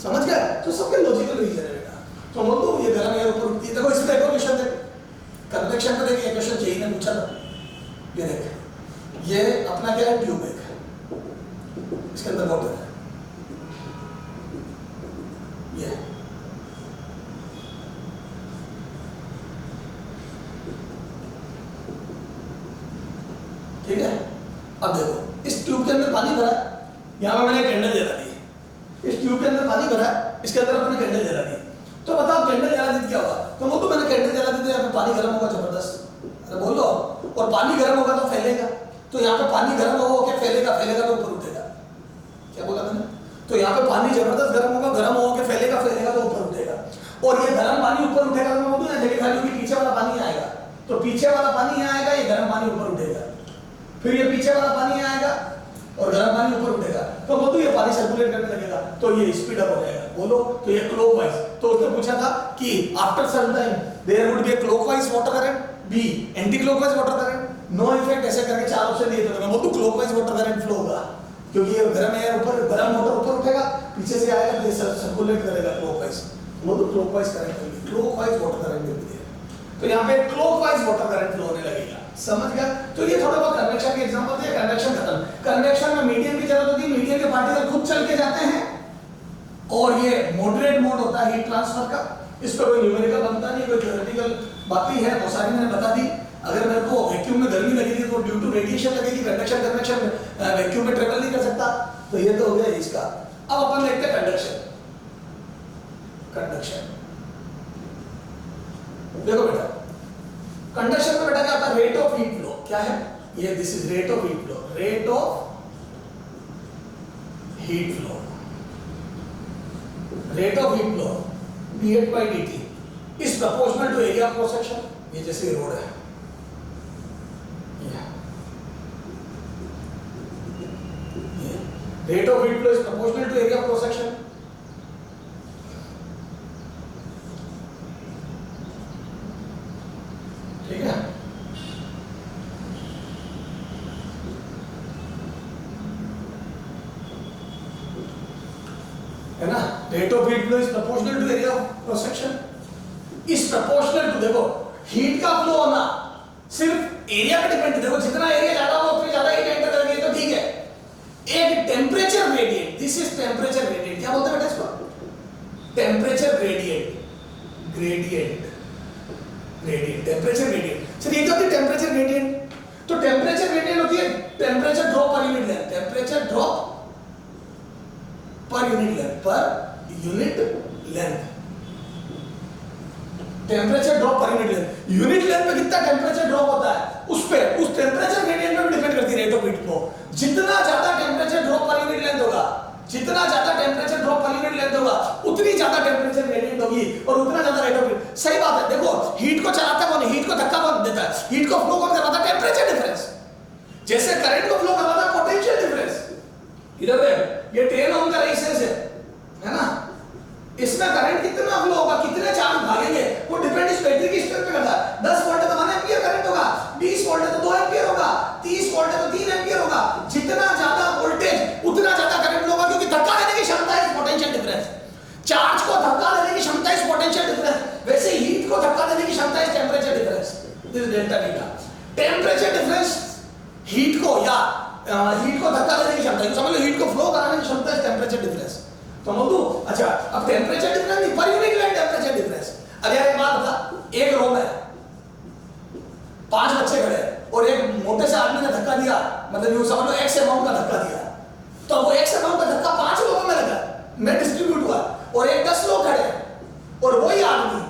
समझ गया, तो सबके लॉजिकल रीजन है बेटा, तो वो तो ये गर्म एयर ऊपर उठती है, देखो इसमें देखो क्वेश्चन देख, कन्वेक्शन पे देखिए क्वेश्चन जेई ने पूछा था, ये देख, ये अपना क्या है, ट्यूब है, इसके अंदर वाटर है, ये ठीक है, अब देखो इस ट्यूब के अंदर पानी भरा है, यहाँ पे मैंने कैंडल जला दी, इस ट्यूब के अंदर पानी भरा है, इसके अंदर अपने कैंडल जला दी, तो बताओ कैंडल जला दी क्या होगा, तो वो तो मैंने कैंडल जला दी तो यहाँ पे पानी गर्म होगा जबरदस्त, अरे बोलो, और पानी गर्म होगा तो फैलेगा, तो यहाँ पे पानी गर्म हो के फैलेगा तो ऊपर उठेगा, क्या बोला मैंने, तो यहाँ पे पानी जबरदस्त गर्म हो के फैलेगा तो ऊपर उठेगा, और ये गर्म पानी ऊपर उठेगा तो मैं बोलूँ ना जगह खाली होगी, पीछे वाला पानी आएगा, तो पीछे वाला पानी यहाँ आएगा, ये गर्म पानी ऊपर उठेगा, फिर ये पीछे वाला पानी आएगा और गर्म पानी ऊपर उठेगा, तो वो तो ये पानी सर्कुलेट करने लगेगा, तो ये स्पीड अप हो जाएगा, बोलो, तो ये क्लॉकवाइज, तो उसने पूछा था कि after some time there would be a clockwise water current, B anti clockwise water current, no effect, ऐसे करके चार ऑप्शन दिए थे, मैं बोलूं क्लॉकवाइज वाटर करंट फ्लो होगा, क्योंकि ये गर्म एयर ऊपर, गर्म वाटर ऊपर उठेगा, पीछे से आएगा तो ये सर्कुलेट करेगा क्लॉकवाइज, वो तो क्लॉकवाइज करंट होगी, क्लॉकवाइज वाटर करंट होगी, तो यहाँ पे क्लॉकवाइज वाटर करंट फ्लो होने लगेगा, समझ गया, तो ये थोड़ा बहुत कन्वेक्शन के एग्जांपल थे, कन्वेक्शन खत्म, कन्वेक्शन में मीडियम की जरूरत होती है, मीडियम के पार्टिकल खुद चल के जाते हैं, और ये मॉडरेट मोड होता हीट ट्रांसफर का। इस पर कोई न्यूमेरिकल बनता नहीं, कोई थ्योरेटिकल बातें है वो सारी मैंने बता दी। अगर मेरे को वैक्यूम में गर्मी लगेगी तो ड्यू टू रेडिएशन लगेगी, कंडक्शन कन्वेक्शन वैक्यूम में ट्रेवल नहीं कर सकता। तो ये तो हो गया इसका। अब अपन देखते हैं कंडक्शन। कंडक्शन देखो बेटा, कंडक्शन में बेटा क्या आता है, रेट ऑफ हीट फ्लो। क्या है ये, this is rate of heat flow, rate of heat flow, rate of heat flow dH by dt is proportional to area of cross section. ये जैसे रोड है, rate of heat flow is proportional to area of cross section. ठीक है, है ना। Rate of heat flow is proportional to area of cross section, is proportional to, देखो heat का flow होना सिर्फ एरिया पे डिपेंड। देखो जितना एरिया ज्यादा हो उतनी ज्यादा हीट एंटर करेगी, तो ठीक है। एक temperature gradient, this is temperature gradient. क्या बोलते हैं बेटा इसको, temperature gradient, gradient, gradient, temperature gradient. Sir ये क्या होती है टेम्परेचर ग्रेडियंट? तो टेम्परेचर ग्रेडियंट होती है temperature drop per unit length, temperature drop per unit length, पर unit length, temperature drop per unit length. Unit length पे कितना टेम्परेचर ड्रॉप होता है उस पे, उस टेम्परेचर ग्रेडियंट पे डिपेंड करती है रेट ऑफ हीट फ्लो। जितना ज्यादा temperature drop per unit length होगा, जितना ज्यादा temperature drop per unit length होगा, उतनी ज्यादा टेम्परेचर ग्रेडियंट होगी और उतना ज्यादा रेट ऑफ हीट। सही बात है। देखो हीट को चलाता कौन है, हीट को धक्का कौन देता है, हीट को फ्लो कौन करवाता है, टेम्परेचर डिफरेंस। जैसे करंट को फ्लो करवाता है पोटेंशियल डिफरेंस। इधर देख, ये 10 ओम का रेजिस्टेंस है ना, इसमें करंट कितना फ्लो होगा, कितने चार्ज भागेंगे, वो डिपेंड इस बैटरी की स्ट्रेंथ पे करता है। 10 वोल्ट है तो 1 एंपियर करंट होगा, 20 वोल्ट है तो 2 एंपियर होगा, 30 वोल्ट है तो 3 एंपियर होगा। जितना ज्यादा वोल्टेज उतना ज्यादा करंट होगा, क्योंकि धक्का देने की क्षमता है पोटेंशियल डिफरेंस। चार्ज को धक्का देने की क्षमता है पोटेंशियल डिफरेंस, वैसे हीट को धक्का देने की क्षमता है temperature difference, this is delta theta. Temperature difference heat को या हीट को धक्का देने की क्षमता है, समझ लो हीट को फ्लो कराने की क्षमता है टेम्परेचर डिफरेंस। तो बोल दूं, अच्छा अब टेम्परेचर डिफरेंस नहीं, पर यूनिट लेंथ टेम्परेचर डिफरेंस। अब यार एक बात बता, एक रूम है, 5 बच्चे खड़े हैं और एक मोटे से आदमी ने धक्का दिया, मतलब यूं समझ लो x अमाउंट का धक्का दिया, तो वो x अमाउंट का धक्का 5 लोगों में लगा, में डिस्ट्रीब्यूट हुआ, और एक 10 लोग खड़े हैं और वही आदमी,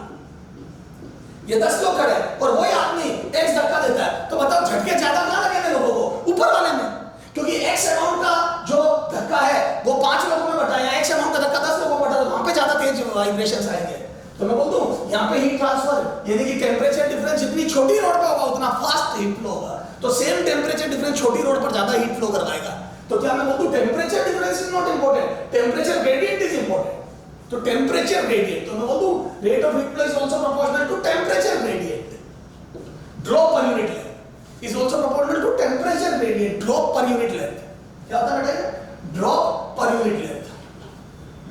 ये 10 लोग खड़े हैं और वही आदमी x धक्का देता है, तो बताओ झटके ज्यादा ना लगे लोगों को ऊपर वाले में, क्योंकि x अमाउंट का जो धक्का है वो 5 लोगों में बटा, या x अमाउंट का धक्का 10 लोगों में बटा, तो वहां पे ज्यादा तेज वाइब्रेशंस आएंगे। तो मैं बोल दूं यहाँ पे हीट ट्रांसफर यानी कि टेम्परेचर डिफरेंस जितनी छोटी रोड पे होगा उतना फास्ट हीट फ्लो होगा, तो सेम टेम्परेचर डिफरेंस छोटी रोड पर ज्यादा हीट फ्लो करवाएगा। तो क्या मैं बोल दूं temperature difference is not important, temperature gradient is important. तो टेम्परेचर ग्रेडियंट, तो मैं बोल दूं rate of heat flow is also proportional to temperature gradient. Drop per unit length is also proportional to temperature gradient, drop per unit length. क्या होता है बेटा, drop per unit length,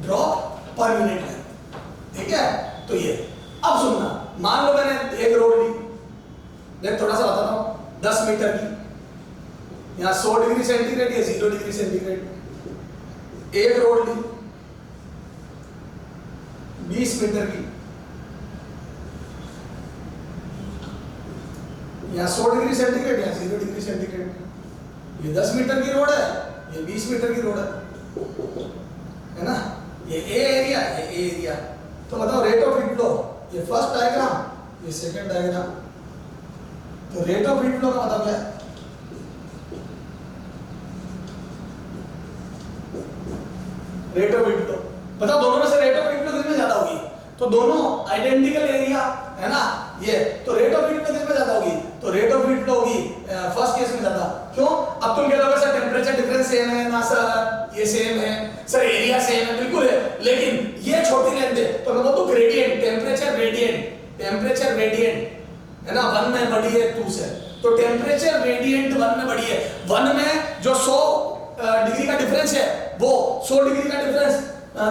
drop per unit length, ठीक है। तो ये अब सुनना, मान लो मैंने एक रोड ली, देख थोड़ा सा बताता हूं, 10 मीटर की, यहां 100 डिग्री सेंटीग्रेड या 0 डिग्री सेंटीग्रेड। एक रोड ली 20 मीटर की, यहां 100 डिग्री सेंटीग्रेड या 0 डिग्री सेंटीग्रेड। ये 10 मीटर की रोड है, ये 20 मीटर की रोड है ना, ये ए एरिया, ये ए एरिया। तो बताओ रेट ऑफ हीट फ्लो, ये फर्स्ट डायग्राम, ये सेकंड डायग्राम। तो रेट ऑफ हीट फ्लो का मतलब क्या है, रेट ऑफ हीट फ्लो बताओ, दोनों में से रेट ऑफ हीट फ्लो किसमें ज्यादा होगी, तो दोनों आइडेंटिकल एरिया है ना ये, तो रेट ऑफ हीट फ्लो किसमें ज्यादा होगी, तो रेट ऑफ हीट फ्लो होगी फर्स्ट केस में ज्यादा। क्यों, अब तुम कह दोगे सर टेम्परेचर डिफरेंस सेम है ना सर, ये सेम है सर, एरिया सेम है, बिल्कुल है, लेकिन ये छोटी लेंथ है, तो मैं बोलूं gradient, temperature gradient, temperature gradient है ना, 1 में बड़ी है 2 से, तो टेम्परेचर ग्रेडियंट 1 में बड़ी है। 1 में जो 100 डिग्री का डिफरेंस है वो 100 डिग्री का डिफरेंस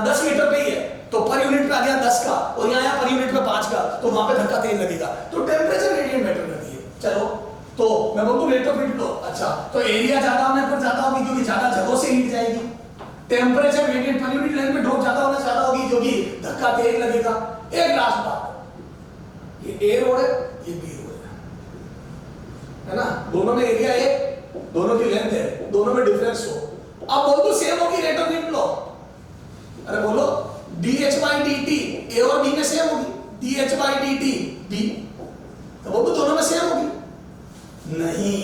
10 मीटर पे ही है, तो पर यूनिट पे आ गया 10 का, और यहाँ पर यूनिट पे 5 का, तो वहां पे धक्का तेज लगेगा, तो टेम्परेचर ग्रेडियंट मैटर करती है। चलो तो मैं बोलूं रेट ऑफ हीट फ्लो, अच्छा तो एरिया ज्यादा होने पर ज्यादा होगी, क्योंकि ज्यादा जगहों से हीट जाएगी, टेम्परेचर ग्रेडियंट पर यूनिट लेंथ में ड्रॉप ज्यादा होना ज्यादा होगी, जो कि धक्का तेज लगेगा। एक लास्ट बात, ये ए रोड है, ये बी रोड है ना, दोनों में एरिया है, दोनों की लेंथ है, दोनों में डिफरेंस हो, अब बोल दो सेम होगी रेट ऑफ विंड लो। अरे बोलो dH by dt ए और बी में सेम होगी, dH by dt बी, तो बोल दो दोनों में सेम होगी। नहीं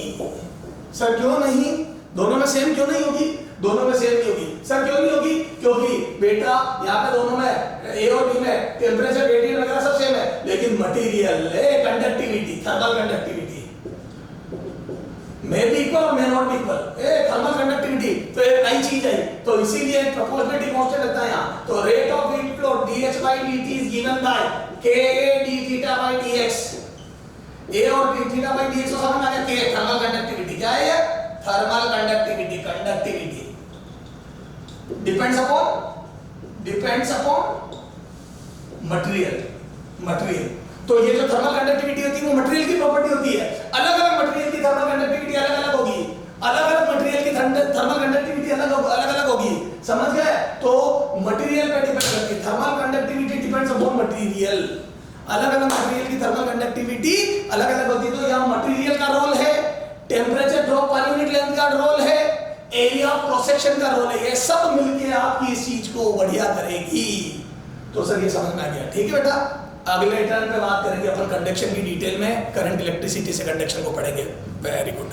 सर, क्यों नहीं? दोनों में सेम क्यों नहीं होगी? दोनों में सेम नहीं होगी सर, क्यों नहीं होगी? क्योंकि बेटा यहाँ पे दोनों में ए और बी में टेम्परेचर ग्रेडियंट वगैरह सब सेम है, लेकिन material conductivity, thermal conductivity may be equal और may not be equal. Thermal conductivity तो एक नई चीज है, तो इसीलिए प्रोपोर्शनलिटी कांस्टेंट लगता है यहाँ। तो rate of wind flow dH by dt is given by Ka d theta by dx। ए और d theta by dx को समझ में आ गया? K थर्मल कंडक्टिविटी क्या है? Thermal conductivity, conductivity depends upon material. तो ये जो थर्मल कंडक्टिविटी होती है वो मटेरियल की प्रॉपर्टी होती है। अलग अलग मटेरियल की थर्मल कंडक्टिविटी अलग अलग होगी, अलग अलग मटेरियल की थर्मल कंडक्टिविटी अलग अलग होगी, समझ गए? तो मटेरियल पे डिपेंड करती है, thermal conductivity depends upon material. अलग अलग मटेरियल की थर्मल कंडक्टिविटी अलग अलग होती है। तो यहाँ मटेरियल का रोल है, temperature drop per unit length का रोल है, एरिया ऑफ क्रॉस सेक्शन का रोल है, ये सब मिलके आपकी इस चीज को बढ़िया करेगी। तो सर ये समझ में आ गया, ठीक है बेटा। अगले टर्न पे बात करेंगे अपन कंडक्शन की डिटेल में, करंट इलेक्ट्रिसिटी से कंडक्शन को पढ़ेंगे। Very good.